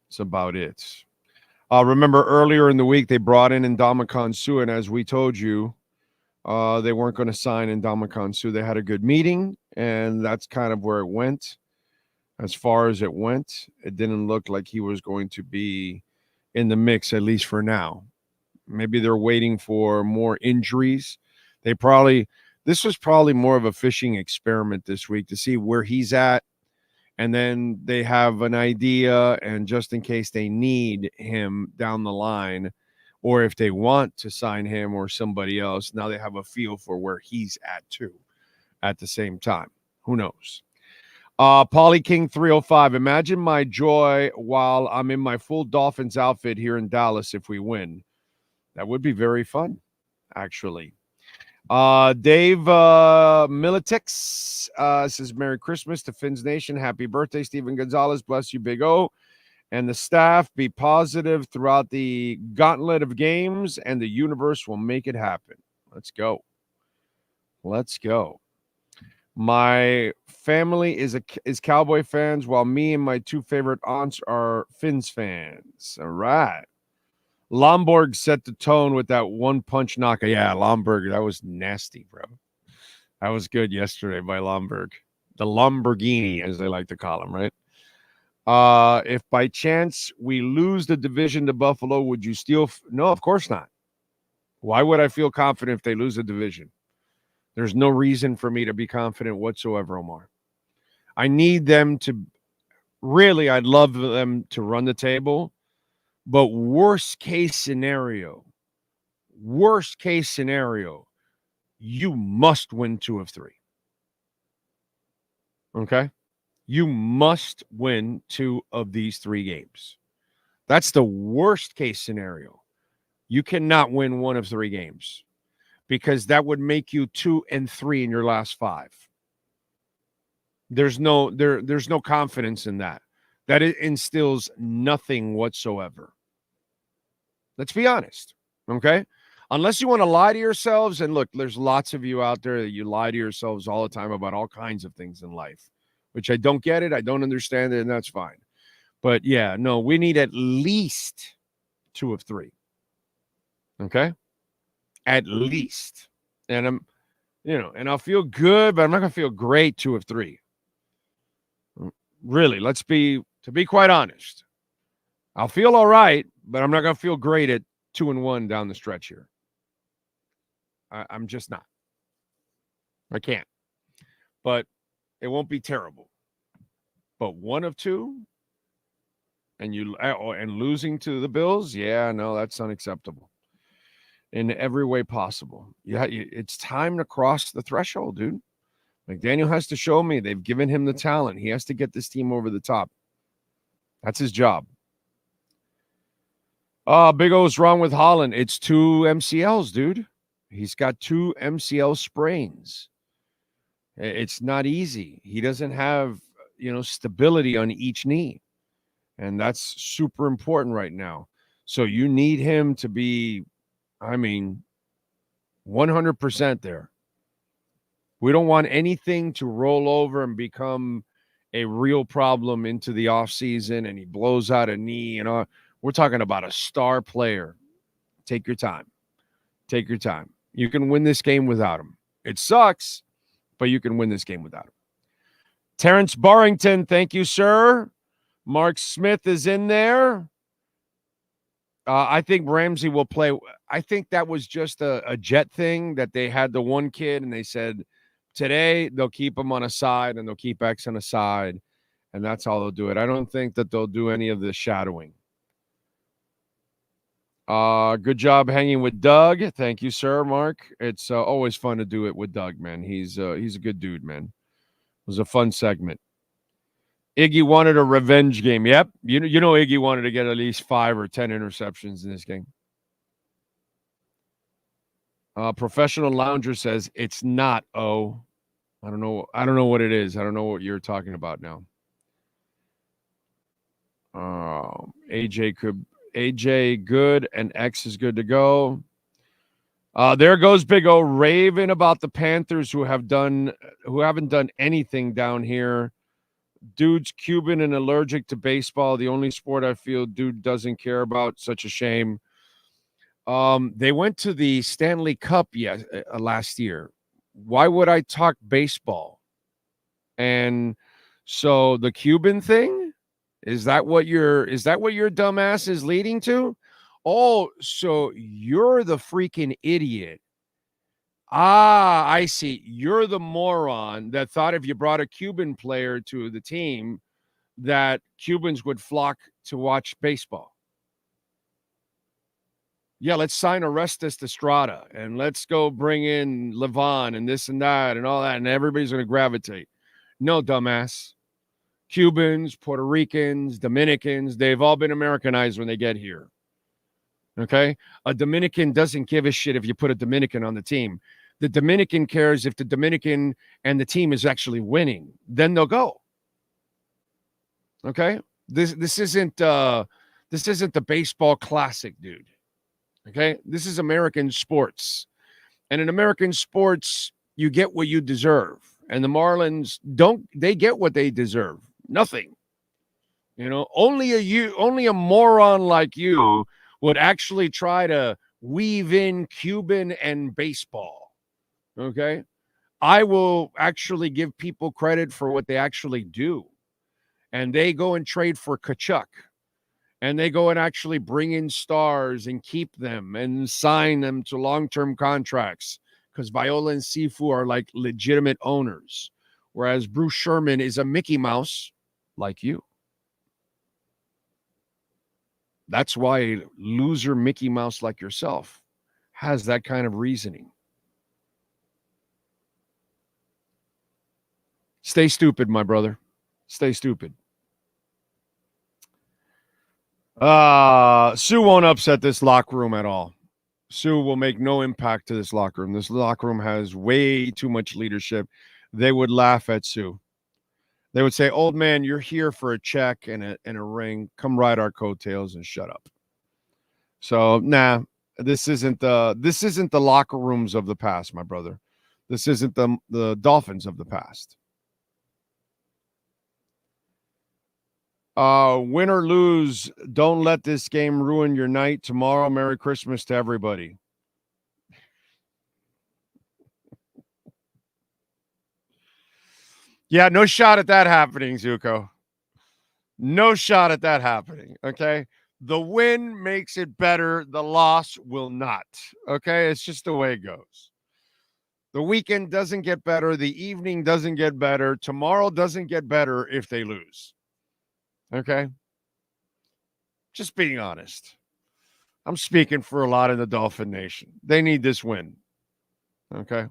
That's about it. Remember earlier in the week, they brought in Ndamukong Suh, and as we told you, they weren't going to sign Ndamukong Suh. They had a good meeting, and that's kind of where it went. As far as it went, it didn't look like he was going to be in the mix, at least for now. Maybe they're waiting for more injuries. This was probably more of a fishing experiment this week to see where he's at. And then they have an idea, and just in case they need him down the line, or if they want to sign him or somebody else, now they have a feel for where he's at too at the same time. Who knows? Paulie King 305. Imagine my joy while I'm in my full Dolphins outfit here in Dallas if we win. That would be very fun, actually. Dave Militix says, Merry Christmas to Fins Nation. Happy birthday, Steven Gonzalez. Bless you, Big O. And the staff, be positive throughout the gauntlet of games, and the universe will make it happen. Let's go. Let's go. My family is Cowboy fans, while me and my 2 favorite aunts are Fins fans. All right. Lomborg set the tone with that one-punch knockout. Yeah, Lomborg, that was nasty, bro. That was good yesterday by Lomborg. The Lamborghini, as they like to call him, right? If by chance we lose the division to Buffalo, would you still? No, of course not. Why would I feel confident if they lose the division? There's no reason for me to be confident whatsoever, Omar. I need them to really, I'd love them to run the table. But worst case scenario, you must win 2 of 3. Okay? You must win 2 of these 3 games. That's the worst case scenario. You cannot win 1 of 3 games because that would make you 2-3 in your last 5. There's no confidence in that. That instills nothing whatsoever. Let's be honest, okay? Unless you want to lie to yourselves, and look, there's lots of you out there that you lie to yourselves all the time about all kinds of things in life, which I don't get it, I don't understand it, and that's fine. But yeah, no, we need at least 2 of 3, okay? At least. And and I'll feel good, but I'm not going to feel great 2 of 3. Really, to be quite honest, I'll feel all right, but I'm not going to feel great at 2-1 down the stretch here. I'm just not. I can't. But it won't be terrible. But 1 of 2 and losing to the Bills, yeah, no, that's unacceptable. in every way possible. It's time to cross the threshold, dude. McDaniel has to show me they've given him the talent. He has to get this team over the top. That's his job. Big O's wrong with Holland. It's 2 MCLs, dude. He's got 2 MCL sprains. It's not easy. He doesn't have, stability on each knee. And that's super important right now. So you need him to be, 100% there. We don't want anything to roll over and become a real problem into the offseason and he blows out a knee. We're talking about a star player. Take your time. Take your time. You can win this game without him. It sucks, but you can win this game without him. Terrence Barrington, thank you, sir. Mark Smith is in there. I think Ramsey will play. I think that was just a Jet thing that they had the one kid and they said, today they'll keep him on a side and they'll keep X on a side, and that's how they'll do it. I don't think that they'll do any of the shadowing. Good job hanging with Doug. Thank you, sir, Mark. It's always fun to do it with Doug, man. He's a good dude, man. It was a fun segment. Iggy wanted a revenge game. Yep. You know Iggy wanted to get at least 5 or 10 interceptions in this game. Professional Lounger says it's not O. I don't know what it is. I don't know what you're talking about now. AJ good and X is good to go. There goes Big O raving about the Panthers who haven't done anything down here. Dude's Cuban and allergic to baseball. The only sport I feel dude doesn't care about. Such a shame. They went to the Stanley Cup last year. Why would I talk baseball? And so the Cuban thing, is that what your dumbass is leading to? Oh, so you're the freaking idiot. I see. You're the moron that thought if you brought a Cuban player to the team that Cubans would flock to watch baseball. Yeah, let's sign Orestes Estrada and let's go bring in Levon and this and that and all that, and everybody's going to gravitate. No, dumbass. Cubans, Puerto Ricans, Dominicans, they've all been Americanized when they get here. Okay? A Dominican doesn't give a shit if you put a Dominican on the team. The Dominican cares if the Dominican and the team is actually winning. Then they'll go. Okay? This isn't the baseball classic, dude. Okay? This is American sports. And in American sports, you get what you deserve. And the Marlins they get what they deserve. Nothing. Only a moron like you would actually try to weave in Cuban and baseball. Okay? I will actually give people credit for what they actually do. And they go and trade for Kachuk. And they go and actually bring in stars and keep them and sign them to long-term contracts because Viola and Sifu are like legitimate owners, whereas Bruce Sherman is a Mickey Mouse like you. That's why a loser Mickey Mouse like yourself has that kind of reasoning. Stay stupid, my brother. Stay stupid. Sue won't upset this locker room at all. Sue will make no impact to this locker room. This locker room has way too much leadership. They would laugh at Sue. They would say, old man, you're here for a check and a ring. Come ride our coattails and shut up. So, nah, this isn't the locker rooms of the past, my brother. This isn't the Dolphins of the past. Win or lose, don't let this game ruin your night tomorrow. Merry Christmas to everybody. Yeah, no shot at that happening, Zuko. No shot at that happening, okay? The win makes it better. The loss will not, okay? It's just the way it goes. The weekend doesn't get better. The evening doesn't get better. Tomorrow doesn't get better if they lose. Okay? Just being honest. I'm speaking for a lot of the Dolphin Nation. They need this win. Okay.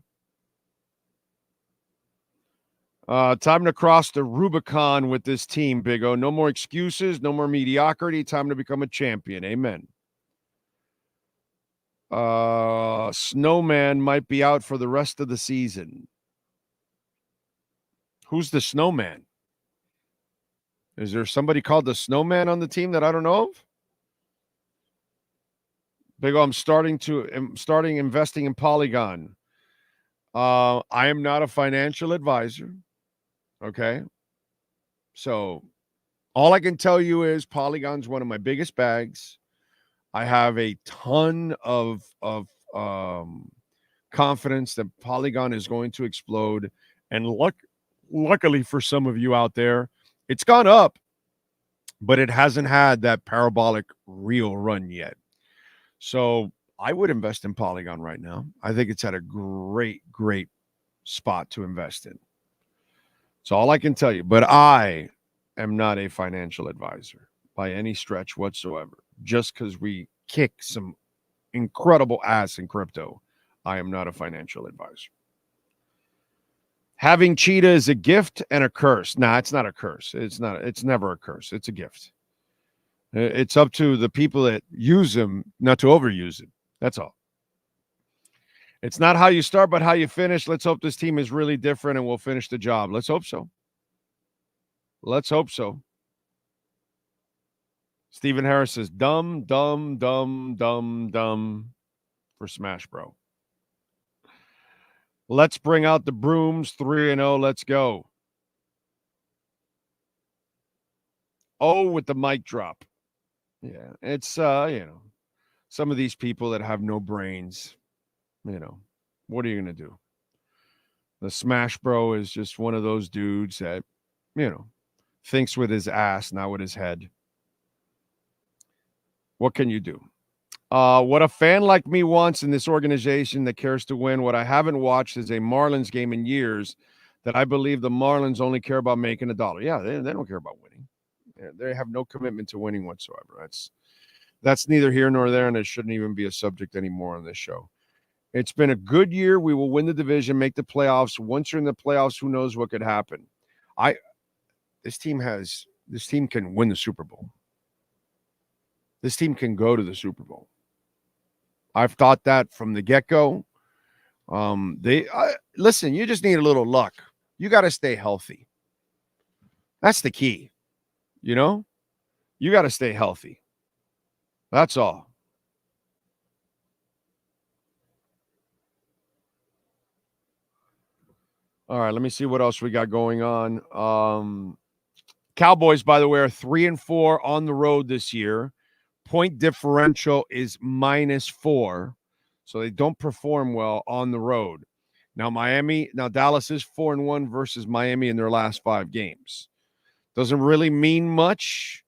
Time to cross the Rubicon with this team, Big O. No more excuses, no more mediocrity. Time to become a champion. Amen. Snowman might be out for the rest of the season. Who's the Snowman? Is there somebody called the Snowman on the team that I don't know of? Big O, I'm starting investing in Polygon. I am not a financial advisor. Okay. So all I can tell you is Polygon's one of my biggest bags. I have a ton of confidence that Polygon is going to explode. And luckily for some of you out there, it's gone up, but it hasn't had that parabolic real run yet. So I would invest in Polygon right now. I think it's at a great spot to invest in. That's all I can tell you. But I am not a financial advisor by any stretch whatsoever. Just because we kick some incredible ass in crypto, I am not a financial advisor. Having cheetah is a gift and a curse. Nah, it's not a curse. It's never a curse. It's a gift. It's up to the people that use them not to overuse it. That's all. It's not how you start, but how you finish. Let's hope this team is really different and we'll finish the job. Let's hope so. Let's hope so. Stephen Harris says, dumb for Smash Bro. Let's bring out the brooms. 3-0. Let's go. Oh, with the mic drop. Yeah, it's, some of these people that have no brains, what are you going to do? The Smash Bro is just one of those dudes that, thinks with his ass, not with his head. What can you do? What a fan like me wants in this organization that cares to win. What I haven't watched is a Marlins game in years that I believe the Marlins only care about making $1. Yeah, they don't care about winning. They have no commitment to winning whatsoever. That's neither here nor there, and it shouldn't even be a subject anymore on this show. It's been a good year. We will win the division, make the playoffs. Once you're in the playoffs, who knows what could happen? This team can win the Super Bowl. This team can go to the Super Bowl. I've thought that from the get-go. Listen, you just need a little luck. You got to stay healthy. That's the key. You got to stay healthy. That's all. All right, let me see what else we got going on. Cowboys, by the way, are 3-4 on the road this year. Point differential is -4, so they don't perform well on the road. Now, Dallas is 4-1 versus Miami in their last 5 games. Doesn't really mean much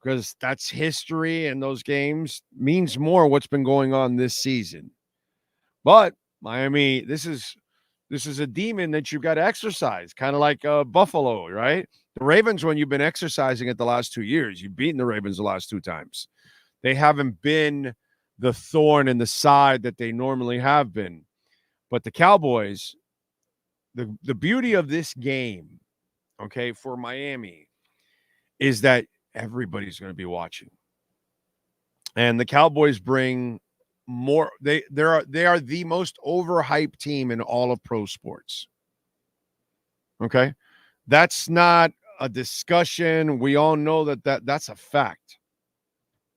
because that's history, and those games means more what's been going on this season. But Miami, this is a demon that you've got to exercise, kind of like Buffalo, right? The Ravens, when you've been exercising it the last 2 years, you've beaten the Ravens the last 2 times. They haven't been the thorn in the side that they normally have been. But the Cowboys, the beauty of this game, okay, for Miami is that everybody's going to be watching. And the Cowboys bring more. They are the most overhyped team in all of pro sports. Okay? That's not a discussion. We all know that's a fact.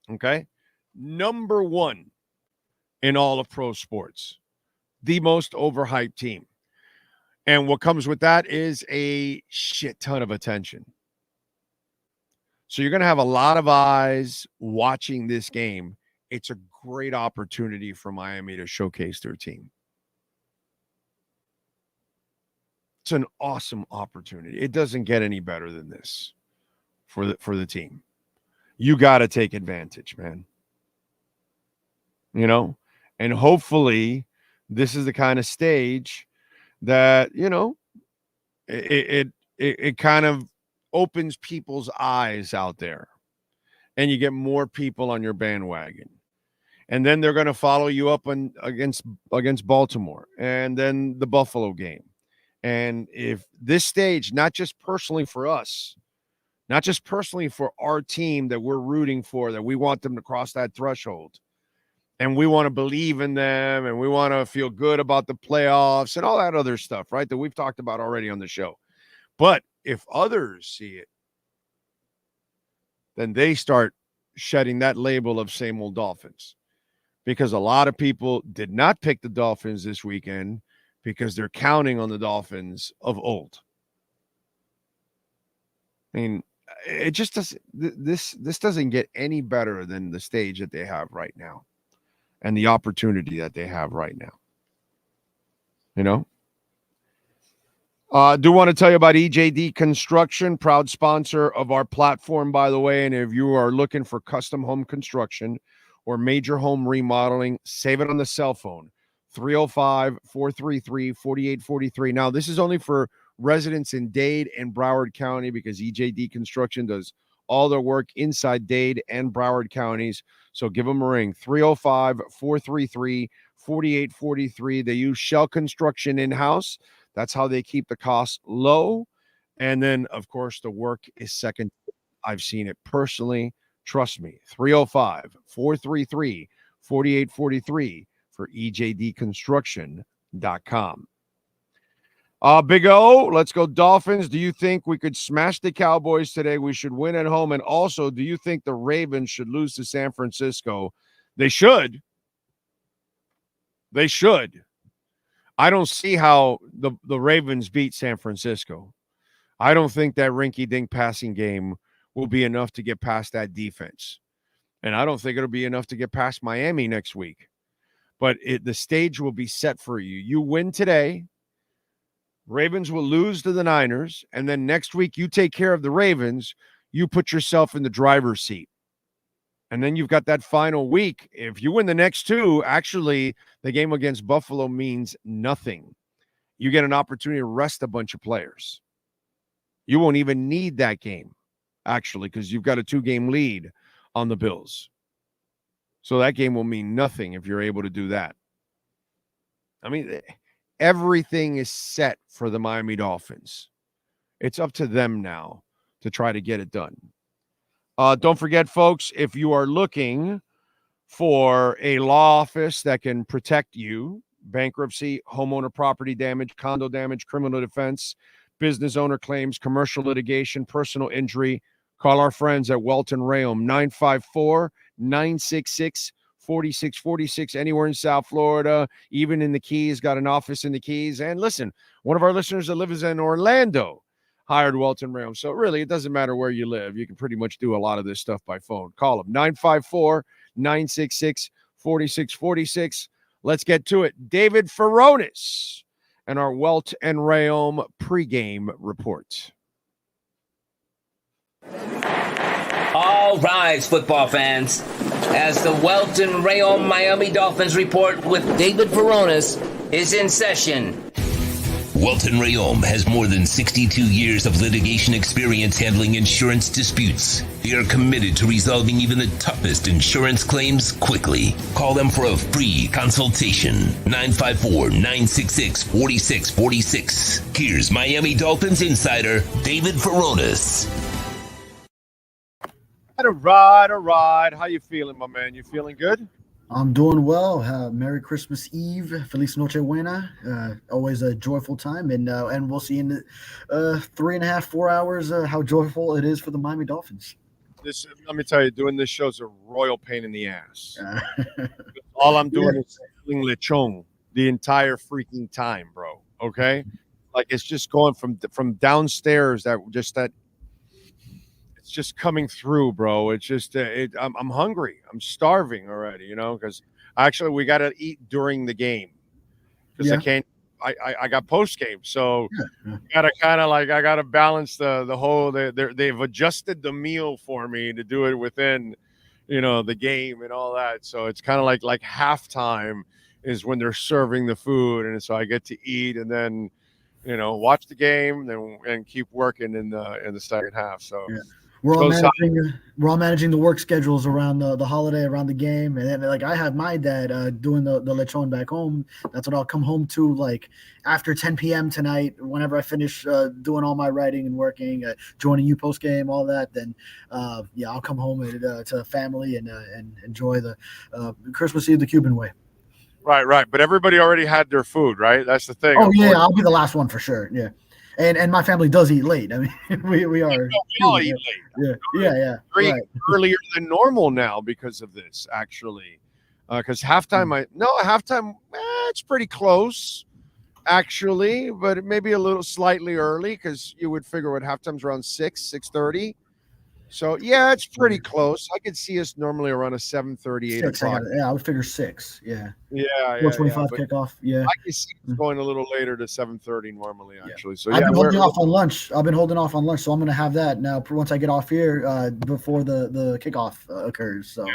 Okay? Number 1 in all of pro sports. The most overhyped team. And what comes with that is a shit ton of attention. So you're going to have a lot of eyes watching this game. It's a great opportunity for Miami to showcase their team. It's an awesome opportunity. It doesn't get any better than this for the team. You got to take advantage, man. And hopefully this is the kind of stage that, it kind of opens people's eyes out there and you get more people on your bandwagon. And then they're going to follow you up against Baltimore, and then the Buffalo game. And if this stage, not just personally for us, not just personally for our team that we're rooting for, that we want them to cross that threshold, and we want to believe in them, and we want to feel good about the playoffs and all that other stuff, right, that we've talked about already on the show. But if others see it, then they start shedding that label of same old Dolphins, because a lot of people did not pick the Dolphins this weekend because they're counting on the Dolphins of old. I mean, it just doesn't. This doesn't get any better than the stage that they have right now, and the opportunity that they have right now. You know. Do want to tell you about EJD Construction, proud sponsor of our platform, by the way. And if you are looking for custom home construction or major home remodeling, save it on the cell phone, 305-433-4843. Now, this is only for residents in Dade and Broward County, because EJD Construction does all their work inside Dade and Broward counties. So give them a ring, 305-433-4843. They use Shell Construction in-house. That's how they keep the costs low. And then, of course, the work is second. I've seen it personally. Trust me, 305-433-4843 for ejdconstruction.com. Big O, let's go Dolphins. Do you think we could smash the Cowboys today? We should win at home. And also, do you think the Ravens should lose to San Francisco? They should. They should. I don't see how the Ravens beat San Francisco. I don't think that rinky-dink passing game will be enough to get past that defense. And I don't think it'll be enough to get past Miami next week. But the stage will be set for you. You win today. Ravens will lose to the Niners. And then next week, you take care of the Ravens. You put yourself in the driver's seat. And then you've got that final week. If you win the next two, actually, the game against Buffalo means nothing. You get an opportunity to rest a bunch of players. You won't even need that game, actually, because you've got a 2-game lead on the Bills. So that game will mean nothing if you're able to do that. I mean, everything is set for the Miami Dolphins. It's up to them now to try to get it done. Don't forget, folks, if you are looking for a law office that can protect you, bankruptcy, homeowner property damage, condo damage, criminal defense, business owner claims, commercial litigation, personal injury, call our friends at Welton Rayom, 954-966-4646, anywhere in South Florida, even in the Keys, got an office in the Keys. And listen, one of our listeners that lives in Orlando hired Welton Rayom. So really, it doesn't matter where you live. You can pretty much do a lot of this stuff by phone. Call them, 954-966-4646. Let's get to it. David Furones and our Welt and Rayom pregame report. All rise, football fans, as the Welton Rayom Miami Dolphins report with David Furones is in session. Welton Rayom has more than 62 years of litigation experience handling insurance disputes. They are committed to resolving even the toughest insurance claims quickly. Call them for a free consultation. 954-966-4646. Here's Miami Dolphins insider David Furones. All right. How you feeling, my man? You feeling good? I'm doing well. Merry Christmas Eve, Feliz Noche Buena. Always a joyful time, and we'll see in the 3.5, 4 hours how joyful it is for the Miami Dolphins. Let me tell you, doing this show's a royal pain in the ass. All I'm doing is selling lechon the entire freaking time, bro. Okay, like it's just going from downstairs. It's just coming through, bro. It's just I'm hungry. I'm starving already, because actually we got to eat during the game because I can't. I got post game, so gotta kind of I gotta balance the whole. They've adjusted the meal for me to do it within, the game and all that. So it's kind of like halftime is when they're serving the food, and so I get to eat and then, watch the game and keep working in the second half. So. Yeah. We're all managing the work schedules around the holiday, around the game, and then like I have my dad doing the lechon back home. That's what I'll come home to like after 10 p.m. tonight. Whenever I finish doing all my writing and working, joining you post game, all that, then I'll come home to family and enjoy the Christmas Eve the Cuban way. Right. But everybody already had their food, right? That's the thing. Oh yeah, I'll be the last one for sure. Yeah. And my family does eat late. I mean, we are. We all eat late. Yeah. Right. Earlier than normal now because of this, actually. Because halftime, it's pretty close, actually, but it may be a little slightly early because you would figure what halftime's around 6:30. So yeah, it's pretty close. I could see us normally around a 7:30, 8 o'clock. I would figure 6. Yeah. 4:25 kickoff. Yeah. I can see it going a little later to 7:30 normally, actually. So I've been holding off on lunch. So I'm going to have that now once I get off here before the kickoff occurs. So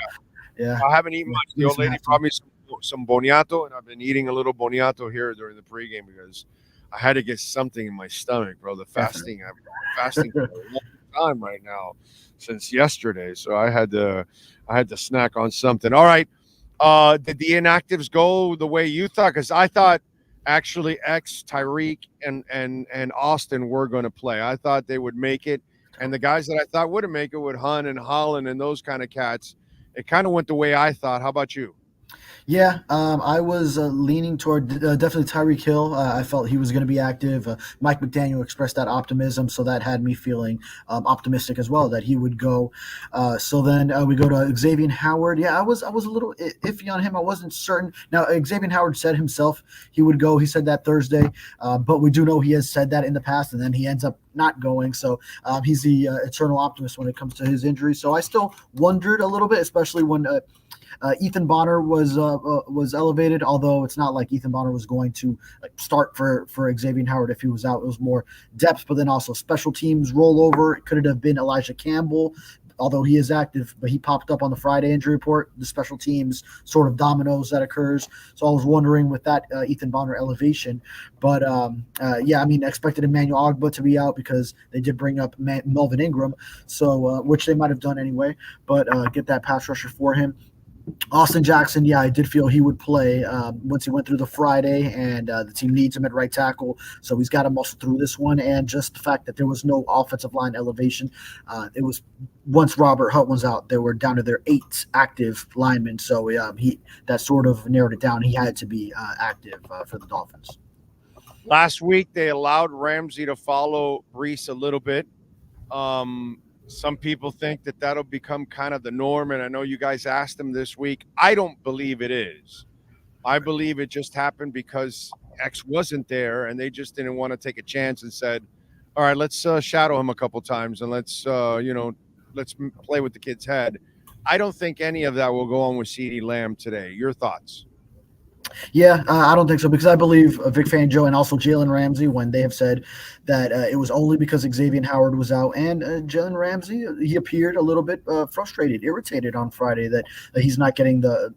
yeah. I haven't eaten much. The old lady brought me some boniato, and I've been eating a little boniato here during the pregame because I had to get something in my stomach, bro. The fasting, I'm fasting for a long time right now since yesterday, so I had to snack on something. All right, did the inactives go the way you thought? Because I thought actually Tyreek and Austin were going to play. I thought they would make it, and the guys that I thought wouldn't make it would Hunt and Holland and those kind of cats. It kind of went the way I thought. How about you? Yeah, I was leaning toward definitely Tyreek Hill. I felt he was going to be active. Mike McDaniel expressed that optimism, so that had me feeling optimistic as well that he would go. So then we go to Xavier Howard. Yeah, I was a little iffy on him. I wasn't certain. Now, Xavier Howard said himself he would go. He said that Thursday, but we do know he has said that in the past, and then he ends up not going. So he's the eternal optimist when it comes to his injury. So I still wondered a little bit, especially when Ethan Bonner was elevated, although it's not like Ethan Bonner was going to start for Xavier Howard if he was out. It was more depth, but then also special teams rollover. It could have been Elijah Campbell, although he is active, but he popped up on the Friday injury report. The special teams sort of dominoes that occurs. So I was wondering with that Ethan Bonner elevation. But, expected Emmanuel Ogbah to be out because they did bring up Melvin Ingram, so which they might have done anyway, but get that pass rusher for him. Austin Jackson, I did feel he would play once he went through the Friday, and the team needs him at right tackle, so he's got to muscle through this one. And just the fact that there was no offensive line elevation, it was once Robert Hunt was out, they were down to their 8 active linemen, so that sort of narrowed it down. He had to be active for the Dolphins. Last week they allowed Ramsey to follow Brees a little bit. Some people think that that'll become kind of the norm, and I know you guys asked him this week. I don't believe it is. I believe it just happened because X wasn't there, and they just didn't want to take a chance and said, all right, let's shadow him a couple times, and let's play with the kid's head. I don't think any of that will go on with CeeDee Lamb today. Your thoughts? Yeah, I don't think so, because I believe Vic Fangio and also Jalen Ramsey, when they have said that it was only because Xavier Howard was out, and Jalen Ramsey, he appeared a little bit frustrated, irritated on Friday that he's not getting the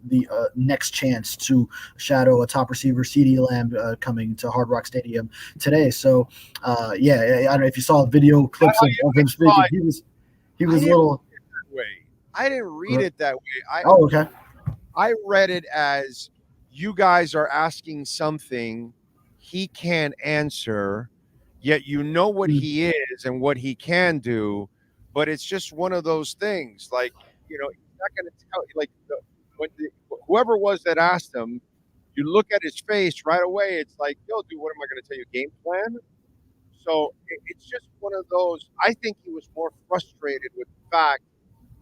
next chance to shadow a top receiver, CeeDee Lamb, coming to Hard Rock Stadium today. So, I don't know if you saw video clips of him speaking. He was a little. I didn't read it that way. Okay. I read it as, you guys are asking something he can't answer, yet you know what he is and what he can do, but it's just one of those things. Like, he's not going to tell you. Like, whoever was that asked him, you look at his face right away. It's like, yo, dude, what am I going to tell you? Game plan? So it's just one of those. I think he was more frustrated with the fact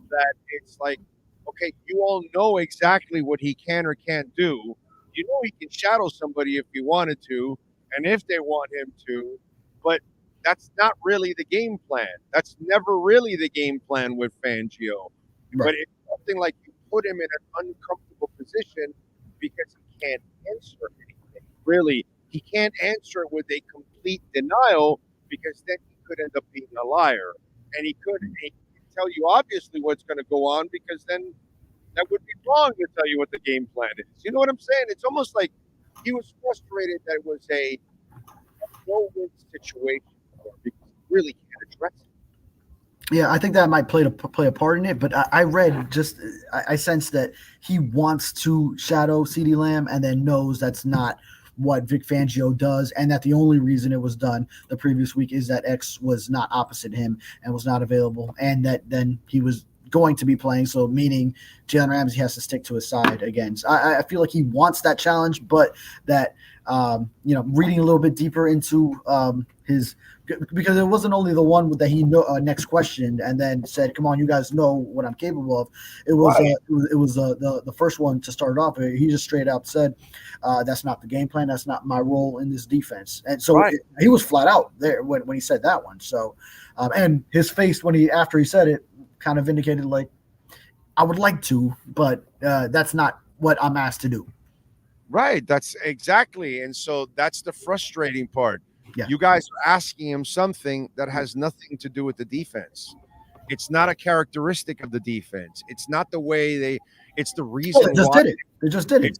that it's like, okay, you all know exactly what he can or can't do. You know he can shadow somebody if he wanted to, and if they want him to, but that's not really the game plan. That's never really the game plan with Fangio. Right. But it's something like you put him in an uncomfortable position because he can't answer anything. Really, he can't answer it with a complete denial, because then he could end up being a liar. And he could tell you obviously what's going to go on, because then that would be wrong to tell you what the game plan is. You know what I'm saying? It's almost like he was frustrated that it was a no-win situation because he really can't address it. Yeah, I think that might play a part in it, but I read I sense that he wants to shadow CeeDee Lamb and then knows that's not what Vic Fangio does, and that the only reason it was done the previous week is that X was not opposite him and was not available, and that then he was going to be playing, so meaning Jalen Ramsey has to stick to his side again. So I feel like he wants that challenge, but that reading a little bit deeper into his, because it wasn't only the one that he next questioned and then said, "Come on, you guys know what I'm capable of." It was Right. it was the first one to start off. He just straight out said, "That's not the game plan. That's not my role in this defense." And so Right. he was flat out there when he said that one. So, and his face after he said it kind of indicated like, I would like to, but that's not what I'm asked to do. Right. That's exactly. And so that's the frustrating part. Yeah. You guys are asking him something that has nothing to do with the defense. It's not a characteristic of the defense. It's not the way it's the reason They just why did it. They just did it.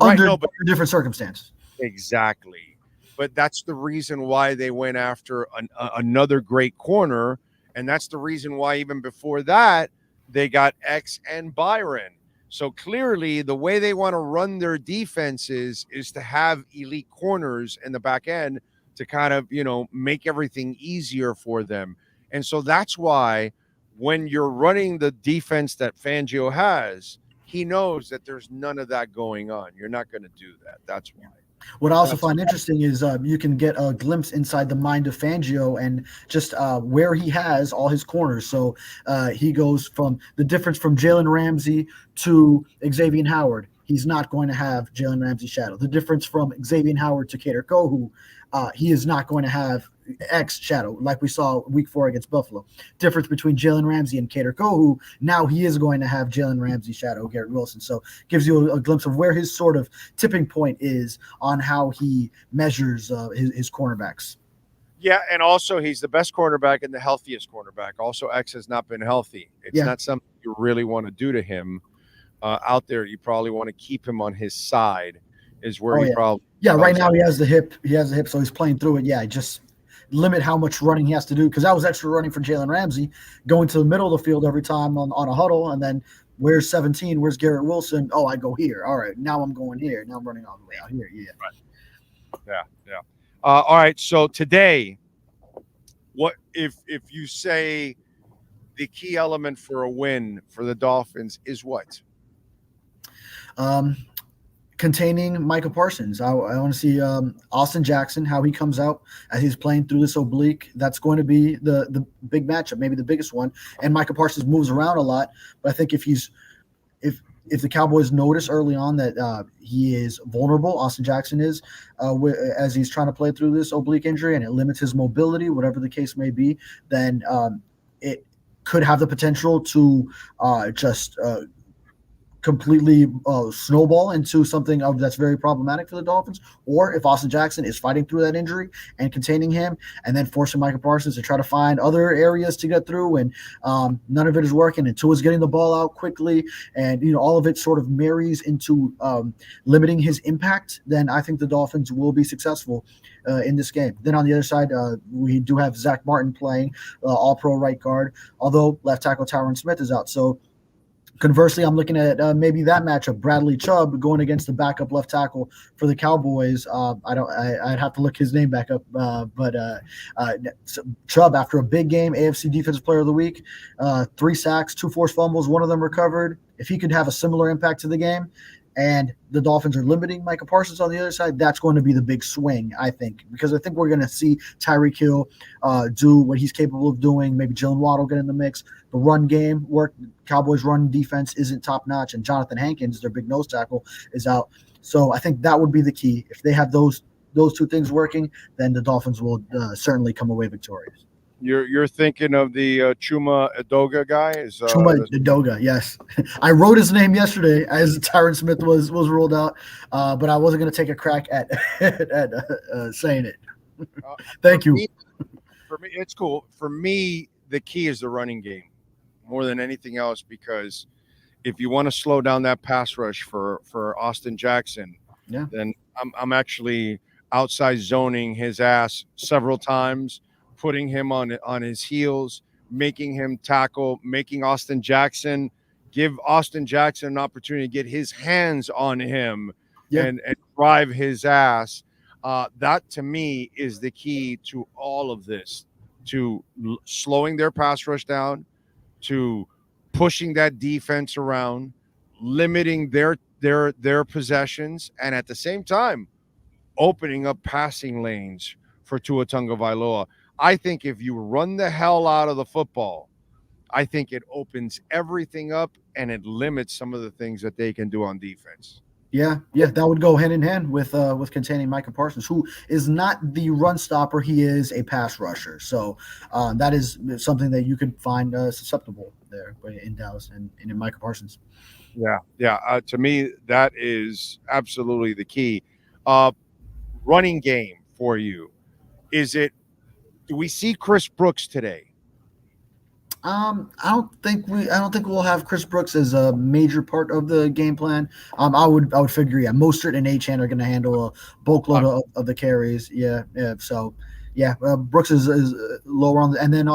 Right, Under no, but different circumstances. exactly. But that's the reason why they went after another great corner. And that's the reason why even before that, they got X and Byron. So clearly the way they want to run their defenses is to have elite corners in the back end to kind of, make everything easier for them. And so that's why when you're running the defense that Fangio has, he knows that there's none of that going on. You're not going to do that. That's why. What I also find interesting is you can get a glimpse inside the mind of Fangio and just where he has all his corners. So he goes from the difference from Jalen Ramsey to Xavier Howard. He's not going to have Jalen Ramsey shadow. The difference from Xavier Howard to Kader Kohu, he is not going to have X shadow like we saw week 4 against Buffalo. Difference between Jalen Ramsey and Kader Kohu, now he is going to have Jalen Ramsey shadow Garrett Wilson. So gives you a glimpse of where his sort of tipping point is on how he measures his cornerbacks. Yeah, and also he's the best cornerback and the healthiest cornerback. Also, X has not been healthy. It's not something you really want to do to him out there. You probably want to keep him on his side is where he probably right now he has the hip, so he's playing through it. Yeah, just limit how much running he has to do, because that was extra running for Jalen Ramsey, going to the middle of the field every time on a huddle, and then where's 17? Where's Garrett Wilson? Oh, I go here. All right, now I'm going here. Now I'm running all the way out here. Yeah. Right. Yeah. All right. So today, what if you say the key element for a win for the Dolphins is what? Containing Micah Parsons. I want to see Austin Jackson, how he comes out as he's playing through this oblique. That's going to be the big matchup, maybe the biggest one. And Micah Parsons moves around a lot, but I think if the Cowboys notice early on that he is vulnerable, Austin Jackson is, as he's trying to play through this oblique injury, and it limits his mobility, whatever the case may be, then it could have the potential to completely snowball into something that's very problematic for the Dolphins. Or if Austin Jackson is fighting through that injury and containing him, and then forcing Micah Parsons to try to find other areas to get through, and none of it is working, and Tua's getting the ball out quickly, and all of it sort of marries into limiting his impact, then I think the Dolphins will be successful in this game. Then on the other side, we do have Zach Martin playing all-pro right guard, although left tackle Tyron Smith is out. So conversely, I'm looking at maybe that matchup, Bradley Chubb going against the backup left tackle for the Cowboys. I'd have to look his name back up, but Chubb, after a big game, AFC Defensive Player of the Week, 3 sacks, 2 forced fumbles, one of them recovered. If he could have a similar impact to the game, and the Dolphins are limiting Micah Parsons on the other side, that's going to be the big swing, I think, because I think we're going to see Tyreek Hill do what he's capable of doing. Maybe Jalen Waddle get in the mix. The run game work. Cowboys' run defense isn't top notch, and Jonathan Hankins, their big nose tackle, is out. So I think that would be the key. If they have those 2 things working, then the Dolphins will certainly come away victorious. You're thinking of the Chuma Edoga guy? Chuma Edoga, yes. I wrote his name yesterday as Tyron Smith was ruled out, but I wasn't going to take a crack at saying it. Thank you. For me, it's cool. For me, the key is the running game more than anything else, because if you want to slow down that pass rush for Austin Jackson, then I'm actually outside zoning his ass several times, putting him on his heels, making him tackle, making Austin Jackson, give Austin Jackson an opportunity to get his hands on him and drive his ass. That to me is the key to all of this, to slowing their pass rush down, to pushing that defense around, limiting their possessions, and at the same time opening up passing lanes for Tua Tagovailoa. I think if you run the hell out of the football, I think it opens everything up and it limits some of the things that they can do on defense. Yeah, that would go hand in hand with containing Micah Parsons, who is not the run stopper. He is a pass rusher. So that is something that you could find susceptible there in Dallas and in Micah Parsons. Yeah. To me, that is absolutely the key. Running game for you. Do we see Chris Brooks today? I don't think we'll have Chris Brooks as a major part of the game plan. I would figure Mostert and Achane are going to handle a boatload of the carries. So Brooks is lower on, and then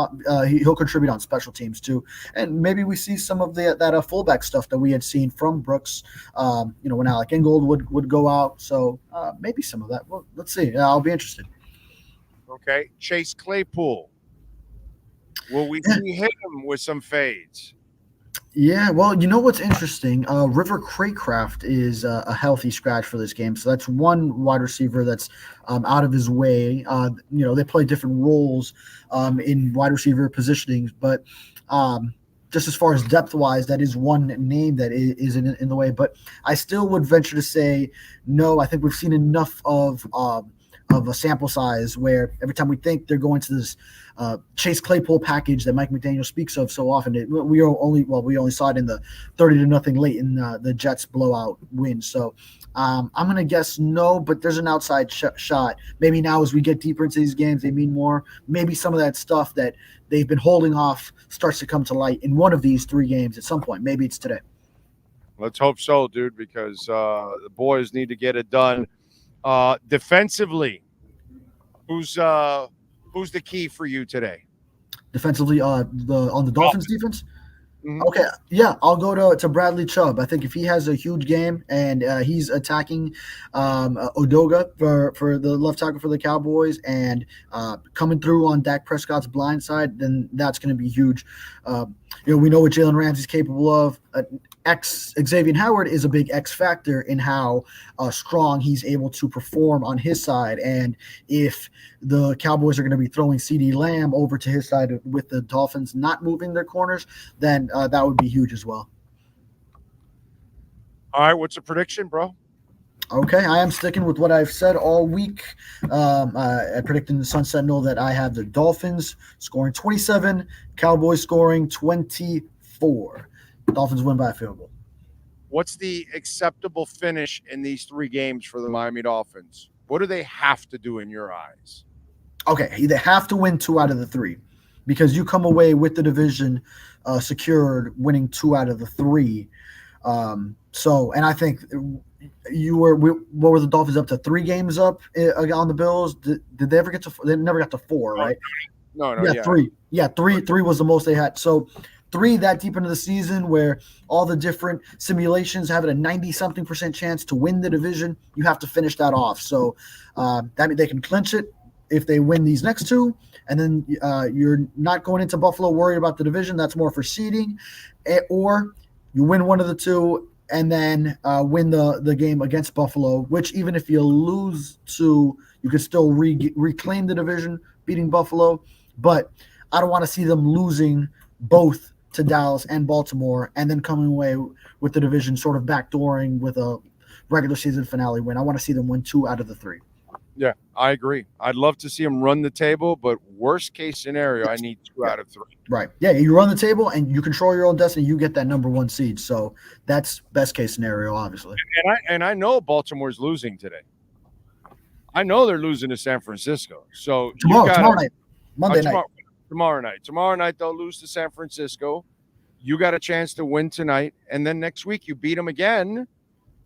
he'll contribute on special teams too. And maybe we see some of that fullback stuff that we had seen from Brooks. When Alec Ingold would go out. So maybe some of that. Well, let's see. I'll be interested. Okay, Chase Claypool. Will we see him with some fades? Yeah, well, you know what's interesting? River Craycraft is a healthy scratch for this game, so that's one wide receiver that's out of his way. They play different roles in wide receiver positionings, but just as far as depth-wise, that is one name that is in the way. But I still would venture to say no. I think we've seen enough of a sample size where every time we think they're going to this Chase Claypool package that Mike McDaniel speaks of so often, we only saw it in the 30-0 late in the Jets blowout win. So I'm going to guess no, but there's an outside shot. Maybe now as we get deeper into these games, they mean more. Maybe some of that stuff that they've been holding off starts to come to light in one of these 3 games at some point. Maybe it's today. Let's hope so, dude, because the boys need to get it done. Defensively, who's the key for you today? Defensively, on the Dolphins defense? Mm-hmm. Okay, yeah, I'll go to Bradley Chubb. I think if he has a huge game and he's attacking Odoga for the left tackle for the Cowboys and coming through on Dak Prescott's blind side, then that's going to be huge. We know what Jalen Ramsey's capable of. Xavier Howard is a big X factor in how strong he's able to perform on his side. And if the Cowboys are going to be throwing CeeDee Lamb over to his side with the Dolphins not moving their corners, then that would be huge as well. All right, what's a prediction, bro? Okay, I am sticking with what I've said all week. I predicted in the Sun Sentinel that I have the Dolphins scoring 27, Cowboys scoring 24. Dolphins win by a field goal. What's the acceptable finish in these 3 games for the Miami Dolphins? What do they have to do in your eyes? Okay, they have to win 2 out of the 3 because you come away with the division secured winning 2 out of the 3. And I think what were the Dolphins up to 3 games up on the Bills? Did they ever get to? They never got to 4, right? No. Yeah, 3. Yeah, 3 was the most they had. So 3 that deep into the season where all the different simulations having a 90-something% chance to win the division, you have to finish that off. So that means they can clinch it if they win these next 2, and then you're not going into Buffalo worried about the division. That's more for seeding, or you win one of the 2 and then win the game against Buffalo, which even if you lose to, you could still reclaim the division, beating Buffalo. But I don't want to see them losing both to Dallas and Baltimore and then coming away with the division sort of backdooring with a regular season finale win. I want to see them win 2 out of the 3. Yeah, I agree. I'd love to see them run the table, but worst case scenario, I need 2 out of 3. Right. Yeah, you run the table and you control your own destiny. You get that number 1 seed. So that's best case scenario, obviously. And I know Baltimore's losing today. I know they're losing to San Francisco. So tomorrow night, Monday night. Tomorrow night they'll lose to San Francisco. You got a chance to win tonight, and then next week you beat them again,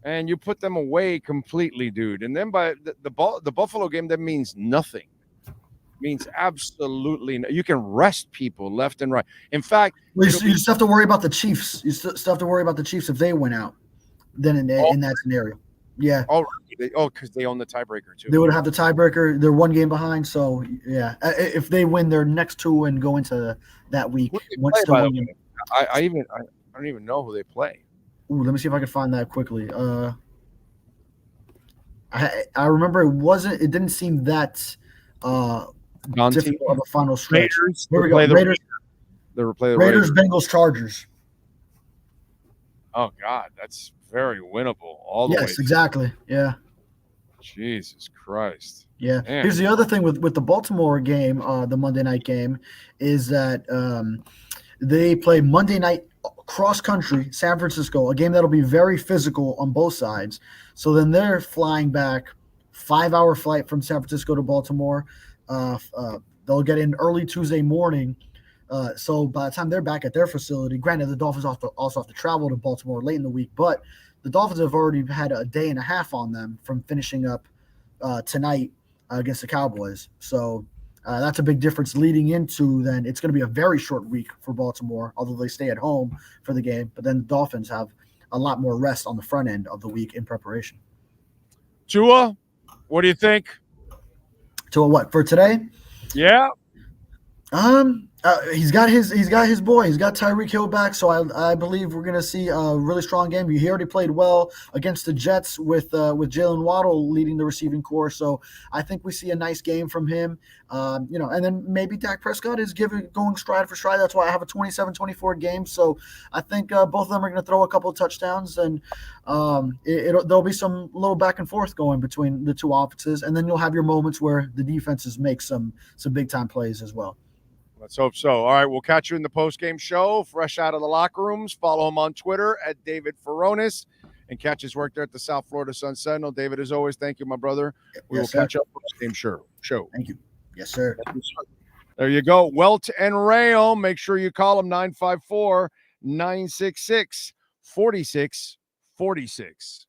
and you put them away completely, dude. And then by the Buffalo game, that means nothing. means absolutely no. You can rest people left and right. In fact, you just have to worry about the Chiefs. You still have to worry about the Chiefs if they win out. Then in that scenario, yeah. Because they own the tiebreaker too. They would have the tiebreaker. They're one game behind, so yeah. If they win their next two and go into that week, I don't even know who they play. Ooh, let me see if I can find that quickly. I remember it didn't seem that difficult of a final stretch. Here we go. Raiders, Bengals, Chargers. Oh God, that's very winnable. All the way. Yes, exactly. Yeah. Jesus Christ. Yeah. Man. Here's the other thing with the Baltimore game, the Monday night game, is that they play Monday night cross country, San Francisco, a game that'll be very physical on both sides. So then they're flying back, 5-hour flight from San Francisco to Baltimore. They'll get in early Tuesday morning. So by the time they're back at their facility, granted, the Dolphins also have to travel to Baltimore late in the week, but the Dolphins have already had a day and a half on them from finishing up tonight against the Cowboys. So that's a big difference leading into then it's going to be a very short week for Baltimore, although they stay at home for the game. But then the Dolphins have a lot more rest on the front end of the week in preparation. Tua, what do you think? Tua, what for today? Yeah. He's got his boy. He's got Tyreek Hill back, so I believe we're gonna see a really strong game. He already played well against the Jets with Jalen Waddle leading the receiving corps. So I think we see a nice game from him. And then maybe Dak Prescott is going stride for stride. That's why I have a 27-24 game. So I think both of them are gonna throw a couple of touchdowns, and there'll be some little back and forth going between the two offenses, and then you'll have your moments where the defenses make some big time plays as well. Let's hope so. All right, we'll catch you in the post-game show, fresh out of the locker rooms. Follow him on Twitter at David Furones, and catch his work there at the South Florida Sun-Sentinel. David, as always, thank you, my brother. We will catch up post-game show. Thank you. Yes, sir. There you go. Welt and Rayom. Make sure you call them 954-966-4646.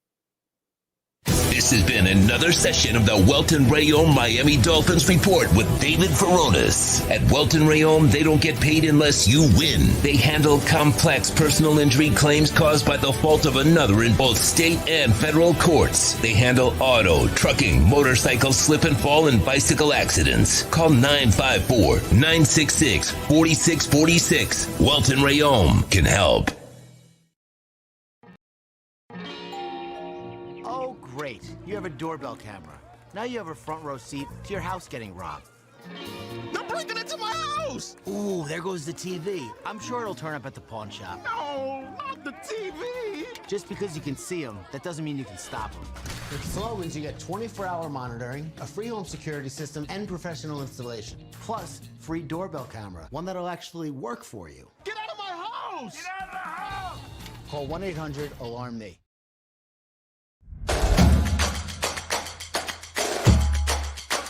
This has been another session of the Welton Rayom Miami Dolphins Report with David Furones. At Welton Rayom, they don't get paid unless you win. They handle complex personal injury claims caused by the fault of another in both state and federal courts. They handle auto, trucking, motorcycle slip and fall, and bicycle accidents. Call 954-966-4646. Welton Rayom can help. Great. You have a doorbell camera. Now you have a front row seat to your house getting robbed. They're breaking into my house! Ooh, there goes the TV. I'm sure it'll turn up at the pawn shop. No, not the TV! Just because you can see them, that doesn't mean you can stop them. With Slogans, you get 24-hour monitoring, a free home security system, and professional installation. Plus, free doorbell camera, one that'll actually work for you. Get out of my house! Get out of the house! Call 1-800-ALARM-ME.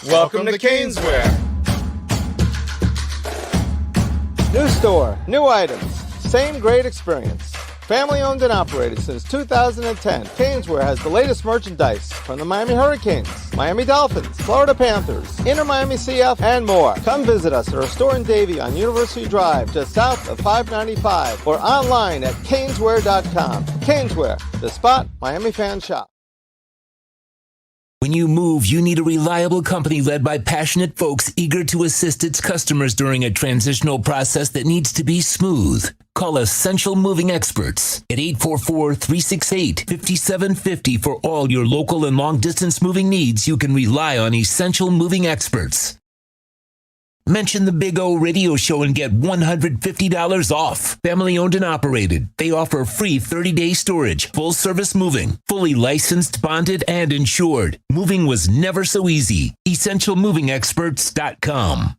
Welcome to Caneswear. New store, new items, same great experience. Family owned and operated since 2010, Caneswear has the latest merchandise from the Miami Hurricanes, Miami Dolphins, Florida Panthers, Inter Miami CF, and more. Come visit us at our store in Davie on University Drive, just south of 595, or online at caneswear.com. Caneswear, the spot Miami fans shop. When you move, you need a reliable company led by passionate folks eager to assist its customers during a transitional process that needs to be smooth. Call Essential Moving Experts at 844-368-5750 for all your local and long-distance moving needs. You can rely on Essential Moving Experts. Mention the Big O Radio Show and get $150 off. Family owned and operated. They offer free 30-day storage, full service moving, fully licensed, bonded, and insured. Moving was never so easy. EssentialMovingExperts.com.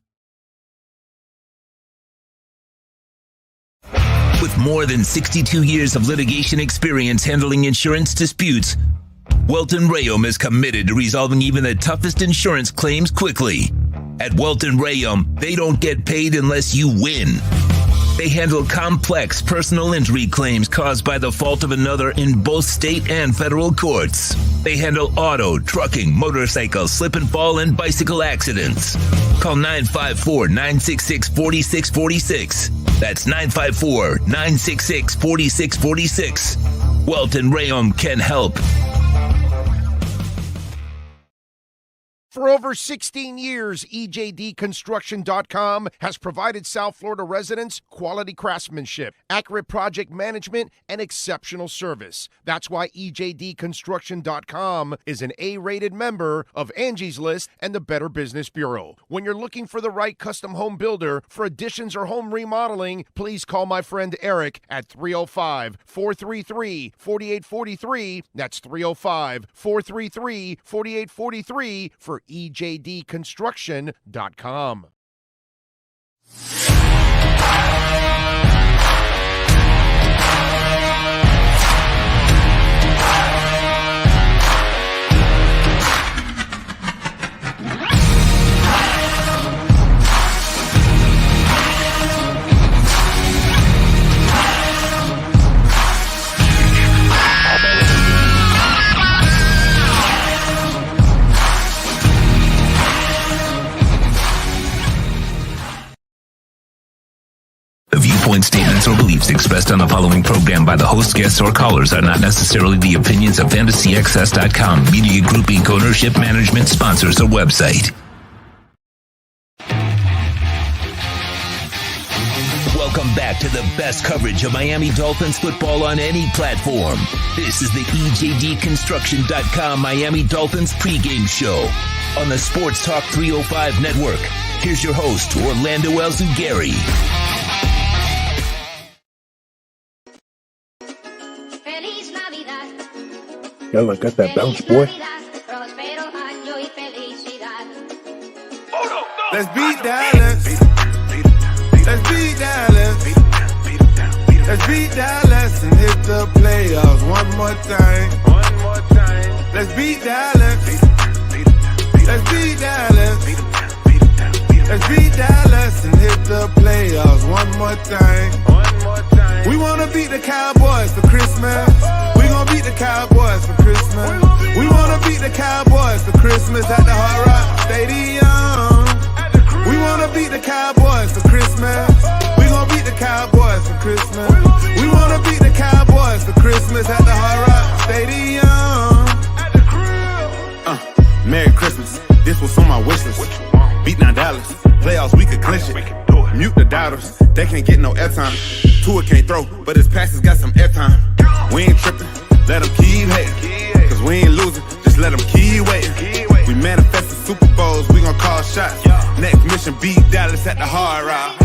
With more than 62 years of litigation experience handling insurance disputes, Welton Rayom is committed to resolving even the toughest insurance claims quickly. At Welton Rayom, they don't get paid unless you win. They handle complex personal injury claims caused by the fault of another in both state and federal courts. They handle auto, trucking, motorcycle, slip and fall, and bicycle accidents. Call 954-966-4646. That's 954-966-4646. Welton Rayom can help. For over 16 years, EJDconstruction.com has provided South Florida residents quality craftsmanship, accurate project management, and exceptional service. That's why EJDconstruction.com is an A-rated member of Angie's List and the Better Business Bureau. When you're looking for the right custom home builder for additions or home remodeling, please call my friend Eric at 305-433-4843. That's 305-433-4843 for EJDconstruction.com. The viewpoint statements or beliefs expressed on the following program by the host, guests, or callers are not necessarily the opinions of FantasyXS.com, Media Group Inc., ownership, management, sponsors, or website. Welcome back to the best coverage of Miami Dolphins football on any platform. This is the EJDconstruction.com Miami Dolphins pregame show on the Sports Talk 305 network. Here's your host, Orlando Elzugari. Y'all got that bounce, boy. Let's beat Dallas. Let's beat Dallas. Let's beat Dallas and hit the playoffs one more time. Let's beat Dallas. Let's beat Dallas. Let's beat Dallas and hit the playoffs one more time. We wanna beat the Cowboys for Christmas. We gonna beat the Cowboys for Christmas. We wanna beat the Cowboys for Christmas at the Hard Rock Stadium. We wanna beat the Cowboys for Christmas. We gonna beat the Cowboys for Christmas. We wanna beat the Cowboys for Christmas at the Hard Rock Stadium. Merry Christmas. This was on my wish list. Beating on Dallas. Playoffs, we could clinch it. Mute the doubters. They can't get no airtime. Tua can't throw, but his passes got some airtime. We ain't tripping. Let them keep hating. Cause we ain't losing. Just let them keep waiting. We manifested Super Bowls. We gon' call shots. Next mission, beat Dallas at the Hard Rock.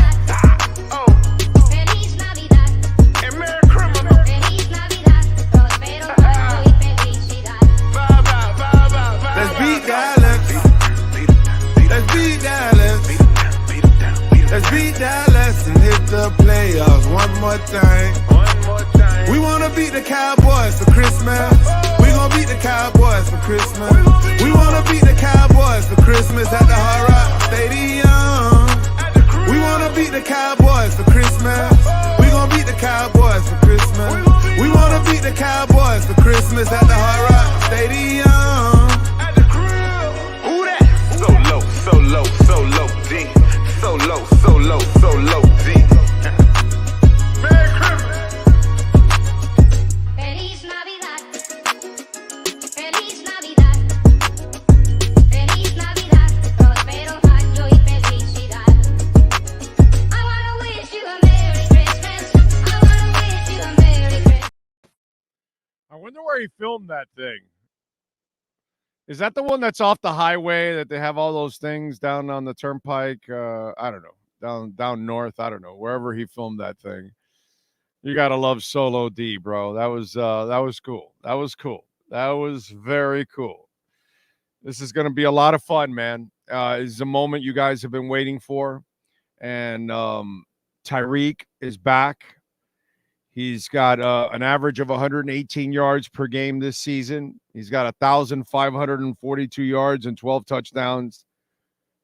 Let's beat Dallas. Let's beat Dallas. Let's beat Dallas and hit the playoffs one more time. We wanna beat the Cowboys for Christmas. We gon' beat the Cowboys for Christmas. We wanna beat the Cowboys for Christmas at the Hard Rock Stadium. We wanna beat the Cowboys for Christmas. We gon' beat the Cowboys for Christmas. We wanna beat the Cowboys for Christmas at the Hard Rock Stadium. So low, so low, so low, D. So low, so low, so low, D. Merry Christmas. Feliz Navidad. Feliz Navidad. Feliz Navidad. Prospero año y felicidad. I wanna wish you a Merry Christmas. I wanna wish you a Merry Christmas. I wonder where he filmed that thing. Is that the one that's off the highway that they have all those things down on the turnpike? I don't know. Down north, I don't know. Wherever he filmed that thing. You gotta love Solo D, bro. That was cool. That was cool. That was very cool. This is gonna be a lot of fun, man. It's a moment you guys have been waiting for. And Tyreek is back. He's got an average of 118 yards per game this season. He's got 1,542 yards and 12 touchdowns.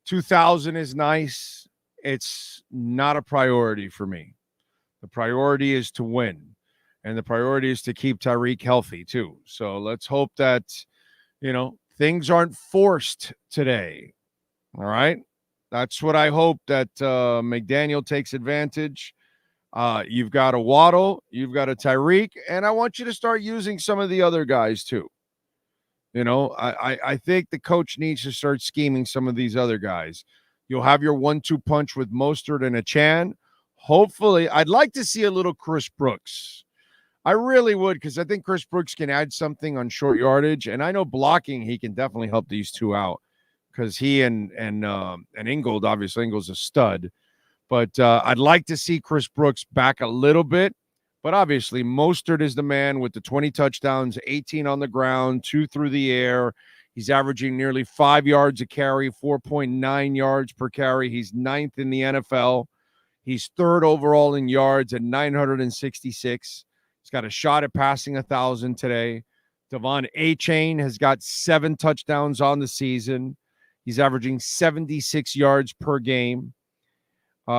2,000 is nice. It's not a priority for me. The priority is to win. And the priority is to keep Tyreek healthy, too. So let's hope that things aren't forced today. All right. That's what I hope that McDaniel takes advantage. You've got a Waddle, you've got a Tyreek, and I want you to start using some of the other guys too. I think the coach needs to start scheming some of these other guys. You'll have your 1-2 punch with Mostert and Achan. Hopefully, I'd like to see a little Chris Brooks. I really would, because I think Chris Brooks can add something on short yardage, and I know blocking he can definitely help these two out, because he and Ingold, obviously Ingold's a stud, but I'd like to see Chris Brooks back a little bit. But obviously, Mostert is the man with the 20 touchdowns, 18 on the ground, 2 through the air. He's averaging nearly 5 yards a carry, 4.9 yards per carry. He's 9th in the NFL. He's 3rd overall in yards at 966. He's got a shot at passing 1,000 today. Devon Achane has got 7 touchdowns on the season. He's averaging 76 yards per game.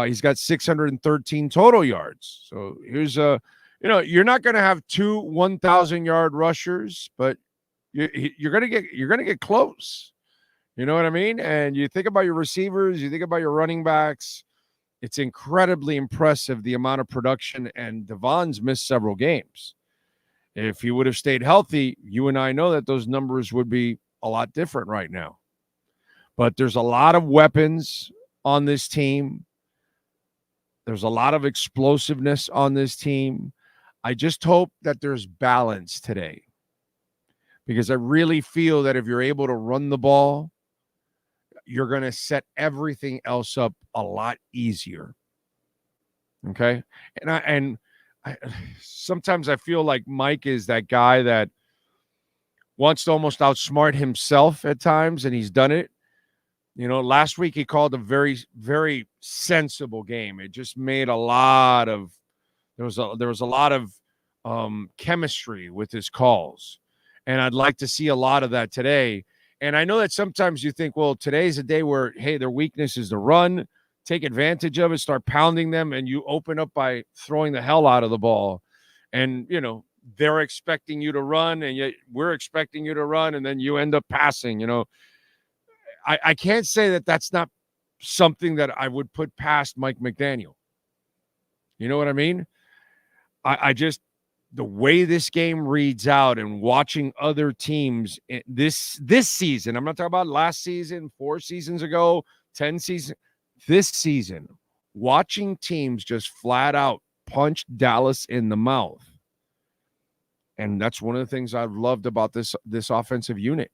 He's got 613 total yards. So here's you're not going to have 2 1,000-yard rushers, but you're going to get close. You know what I mean? And you think about your receivers, you think about your running backs. It's incredibly impressive, the amount of production, and Devon's missed several games. If he would have stayed healthy, you and I know that those numbers would be a lot different right now. But there's a lot of weapons on this team. There's a lot of explosiveness on this team. I just hope that there's balance today, because I really feel that if you're able to run the ball, you're going to set everything else up a lot easier. Okay? And I sometimes I feel like Mike is that guy that wants to almost outsmart himself at times, and he's done it. Last week he called a very, very sensible game. It just made a lot of there was a lot of chemistry with his calls, and I'd like to see a lot of that today. And I know that sometimes you think, well, today's a day where, hey, their weakness is the run. Take advantage of it, start pounding them, and you open up by throwing the hell out of the ball. And they're expecting you to run, and yet we're expecting you to run, and then you end up passing. I can't say that that's not something that I would put past Mike McDaniel. You know what I mean? I just, the way this game reads out and watching other teams this season, I'm not talking about last season, 4 seasons ago, 10 seasons, this season, watching teams just flat out punch Dallas in the mouth. And that's one of the things I've loved about this offensive unit.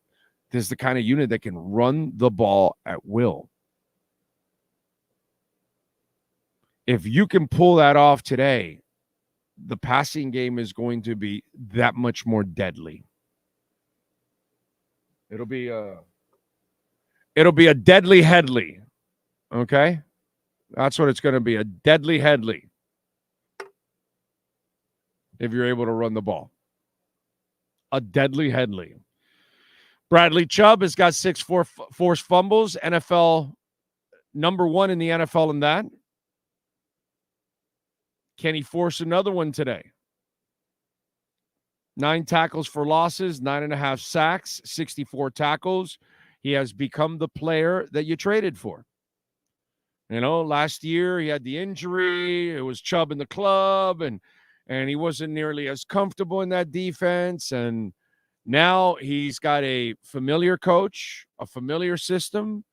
This is the kind of unit that can run the ball at will. If you can pull that off today, the passing game is going to be that much more deadly. It'll be a deadly Headley. Okay? That's what it's going to be, a deadly Headley, if you're able to run the ball. A deadly Headley. Bradley Chubb has got 6 forced fumbles, NFL number 1 in the NFL in that. Can he force another one today? 9 tackles for losses, 9.5 sacks, 64 tackles. He has become the player that you traded for. Last year he had the injury. It was Chubb in the club, and he wasn't nearly as comfortable in that defense. And now he's got a familiar coach, a familiar system.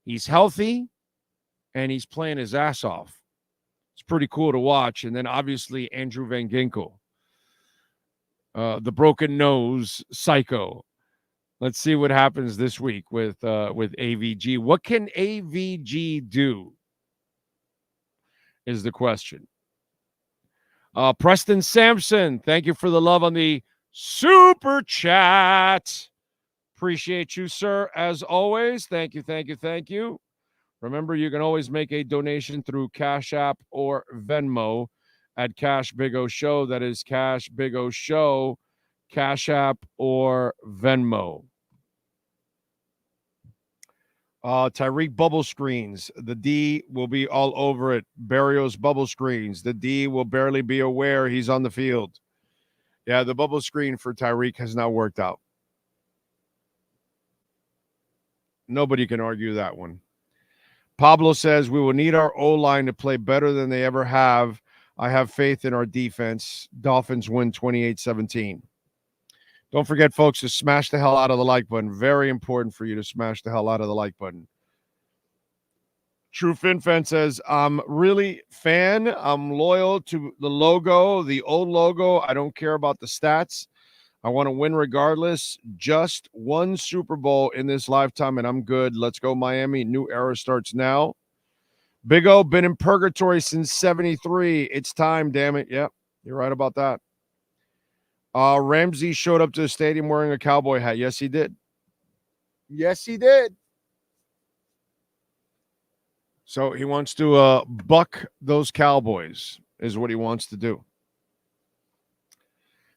He's healthy, and he's playing his ass off. It's pretty cool to watch. And then obviously Andrew Van Ginkel, the broken nose psycho. Let's see what happens this week with AVG. What can AVG do is the question. Preston Sampson, thank you for the love on the super chat. Appreciate you, sir, as always. Thank you, thank you, thank you. Remember, you can always make a donation through Cash App or Venmo at Cash Big O Show. That is Cash Big O Show, Cash App or Venmo. Tyreek bubble screens. The D will be all over it. Barrios bubble screens. The D will barely be aware he's on the field. Yeah, the bubble screen for Tyreek has not worked out. Nobody can argue that one. Pablo says we will need our O-line to play better than they ever have. I have faith in our defense. Dolphins win 28-17. Don't forget, folks, to smash the hell out of the like button. Very important for you to smash the hell out of the like button. True Fin Fan says, I'm really fan. I'm loyal to the logo, the old logo. I don't care about the stats. I want to win regardless. Just one Super Bowl in this lifetime, and I'm good. Let's go, Miami. New era starts now. Big O, been in purgatory since 73. It's time, damn it. Yep, you're right about that. Ramsey showed up to the stadium wearing a cowboy hat. Yes, he did. Yes, he did. So he wants to buck those Cowboys is what he wants to do.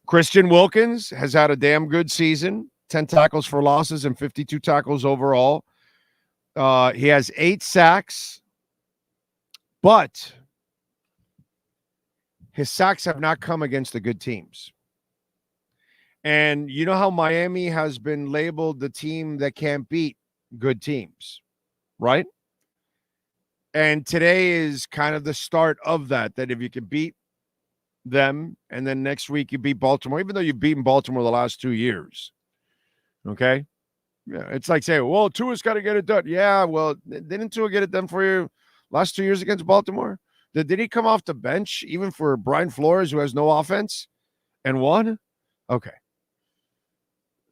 Christian Wilkins has had a damn good season. 10 tackles for losses and 52 tackles overall. He has 8 sacks, but his sacks have not come against the good teams. And you know how Miami has been labeled the team that can't beat good teams, right? And today is kind of the start of that if you can beat them and then next week you beat Baltimore, even though you've beaten Baltimore the last 2 years. Okay? Yeah, it's like saying, well, Tua's got to get it done. Yeah, well, didn't Tua get it done for you last 2 years against Baltimore? Did he come off the bench even for Brian Flores, who has no offense, and won? Okay.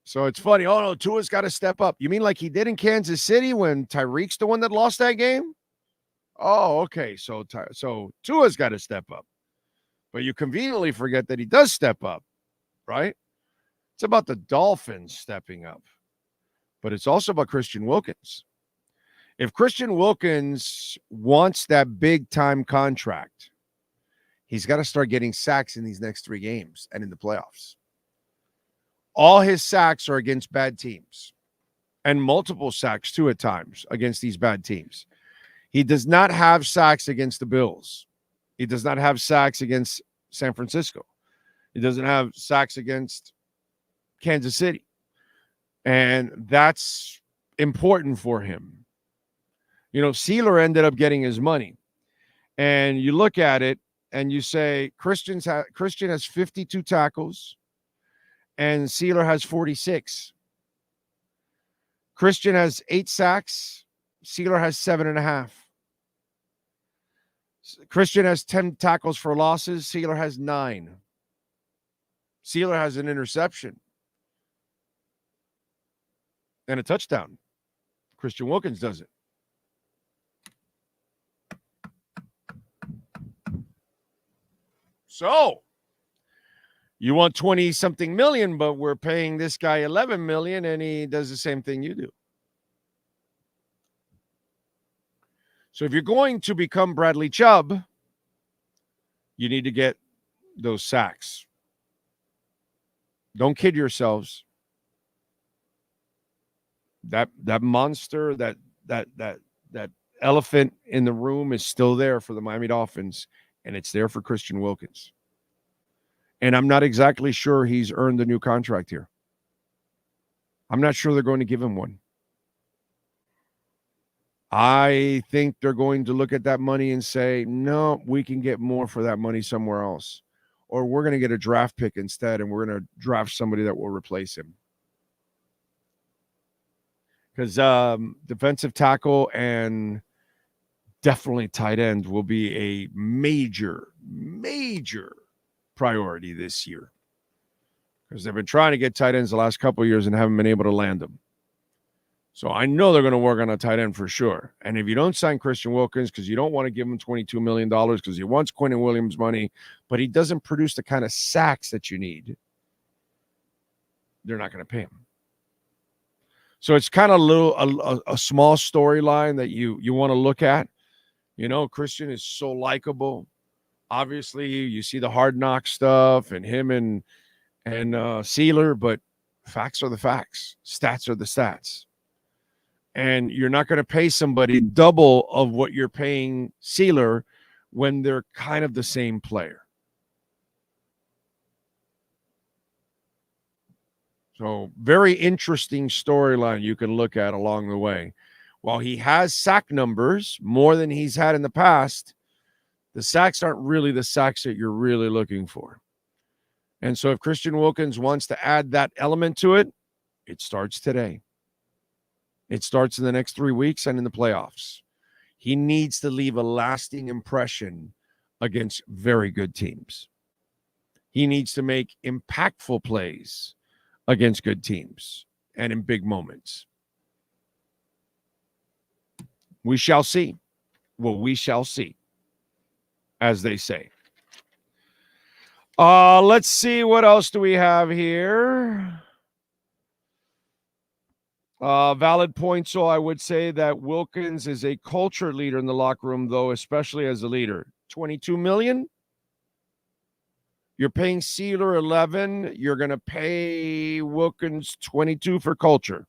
So it's funny. Oh, no, Tua's got to step up. You mean like he did in Kansas City when Tyreek's the one that lost that game? Oh, okay. So Tua's got to step up. But you conveniently forget that he does step up, right? It's about the Dolphins stepping up. But it's also about Christian Wilkins. If Christian Wilkins wants that big-time contract, he's got to start getting sacks in these next 3 games and in the playoffs. All his sacks are against bad teams, and multiple sacks, too, at times, against these bad teams. He does not have sacks against the Bills. He does not have sacks against San Francisco. He doesn't have sacks against Kansas City. And that's important for him. You know, Sealer ended up getting his money. And you look at it and you say, Christian has 52 tackles and Sealer has 46. Christian has 8 sacks. Sealer has 7.5. Christian has 10 tackles for losses. Sealer has 9. Sealer has an interception and a touchdown. Christian Wilkins does it. So you want 20-something million, but we're paying this guy 11 million, and he does the same thing you do. So if you're going to become Bradley Chubb, you need to get those sacks. Don't kid yourselves. That monster, that elephant in the room is still there for the Miami Dolphins, and it's there for Christian Wilkins. And I'm not exactly sure he's earned a new contract here. I'm not sure they're going to give him one. I think they're going to look at that money and say, no, we can get more for that money somewhere else. Or we're going to get a draft pick instead, and we're going to draft somebody that will replace him. Because defensive tackle and definitely tight end will be a major priority this year. Because they've been trying to get tight ends the last couple of years and haven't been able to land them. So I know they're going to work on a tight end for sure. And if you don't sign Christian Wilkins because you don't want to give him $22 million because he wants Quentin Williams money, but he doesn't produce the kind of sacks that you need, they're not going to pay him. So it's kind of a small storyline that you want to look at. You know, Christian is so likable. Obviously, you see the Hard Knock stuff and him and Sealer, but facts are the facts. Stats are the stats. And you're not going to pay somebody double of what you're paying Sealer when they're kind of the same player. So very interesting storyline you can look at along the way. While he has sack numbers more than he's had in the past, the sacks aren't really the sacks that you're really looking for. And so if Christian Wilkins wants to add that element to it, it starts today. It starts in the next 3 weeks and in the playoffs. He needs to leave a lasting impression against very good teams. He needs to make impactful plays against good teams and in big moments. We shall see. Well, we shall see, as they say. Let's see, what else do we have here? Valid point. So I would say that Wilkins is a culture leader in the locker room, though, especially as a leader. $22 million. You're paying Sealer 11. You're going to pay Wilkins 22 for culture.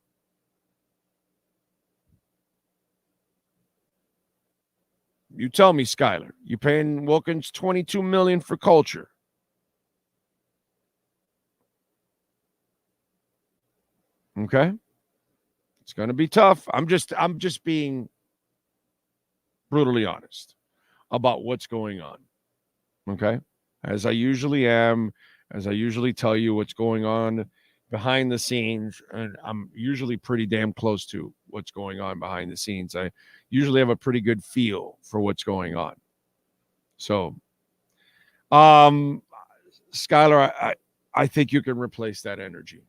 You tell me, Skyler. You paying Wilkins $22 million for culture? Okay. It's going to be tough. I'm just being brutally honest about what's going on. Okay? As I usually am, as I usually tell you what's going on behind the scenes, and I'm usually pretty damn close to what's going on behind the scenes. I usually have a pretty good feel for what's going on. So, Skylar, I think you can replace that energy.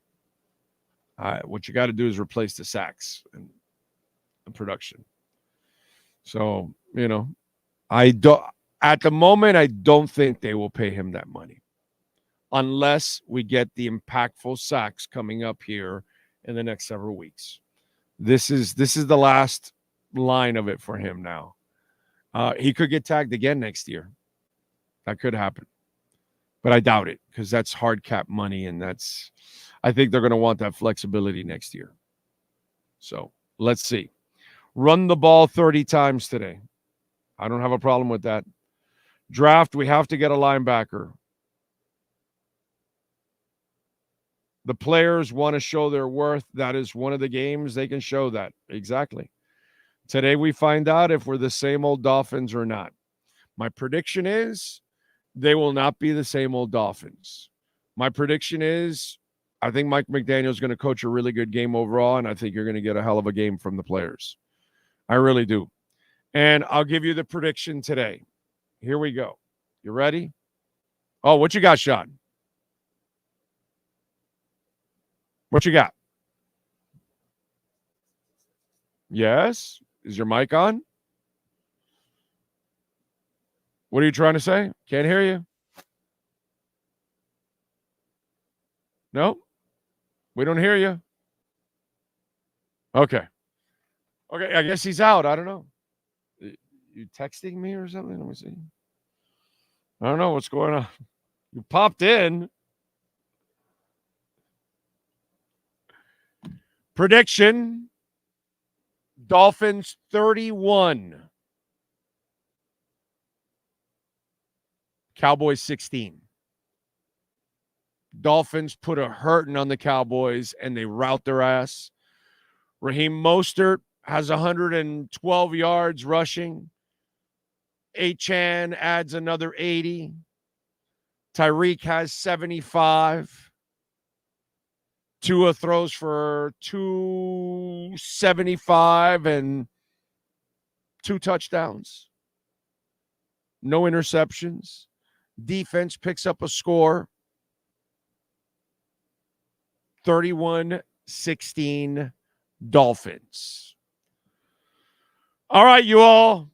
What you got to do is replace the sacks and the production. So, at the moment, I don't think they will pay him that money unless we get the impactful sacks coming up here in the next several weeks. This is the last line of it for him now. He could get tagged again next year. That could happen. But I doubt it because that's hard cap money, and I think they're going to want that flexibility next year. So let's see. Run the ball 30 times today. I don't have a problem with that. Draft, we have to get a linebacker. The players want to show their worth. That is one of the games they can show that. Exactly. Today we find out if we're the same old Dolphins or not. My prediction is they will not be the same old Dolphins. My prediction is I think Mike McDaniel is going to coach a really good game overall, and I think you're going to get a hell of a game from the players. I really do. And I'll give you the prediction today. Here we go. You ready? Oh, what you got, Sean? What you got? Yes? Is your mic on? What are you trying to say? Can't hear you. No? We don't hear you. Okay. Okay, I guess he's out. I don't know. You texting me or something? Let me see. I don't know what's going on. You popped in. Prediction. Dolphins 31. Cowboys 16. Dolphins put a hurting on the Cowboys, and they rout their ass. Raheem Mostert has 112 yards rushing. Achane adds another 80. Tyreek has 75. Tua throws for 275 and 2 touchdowns. No interceptions. Defense picks up a score. 31-16 Dolphins. All right, you all.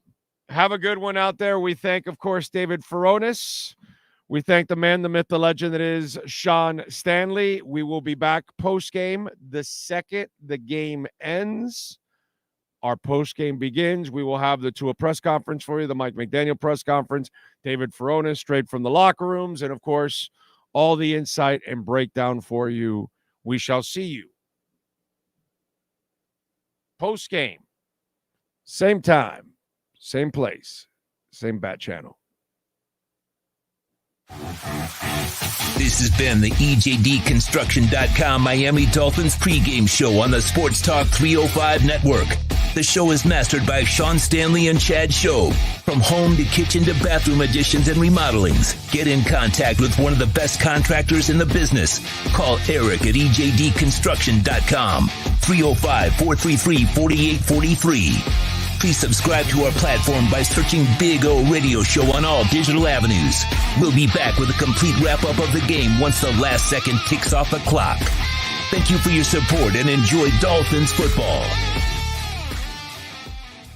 Have a good one out there. We thank, of course, David Furones. We thank the man, the myth, the legend that is Sean Stanley. We will be back post-game the second the game ends. Our post-game begins. We will have the Tua press conference for you, the Mike McDaniel press conference, David Furones straight from the locker rooms, and, of course, all the insight and breakdown for you. We shall see you post-game. Same time, same place, same bat channel. This has been the EJDConstruction.com Miami Dolphins pregame show on the Sports Talk 305 network. The show is mastered by Sean Stanley and Chad Show. From home to kitchen to bathroom additions and remodelings, get in contact with one of the best contractors in the business. Call Eric at EJDConstruction.com, 305-433-4843. Please subscribe to our platform by searching Big O Radio Show on all digital avenues. We'll be back with a complete wrap-up of the game once the last second ticks off the clock. Thank you for your support and enjoy Dolphins football.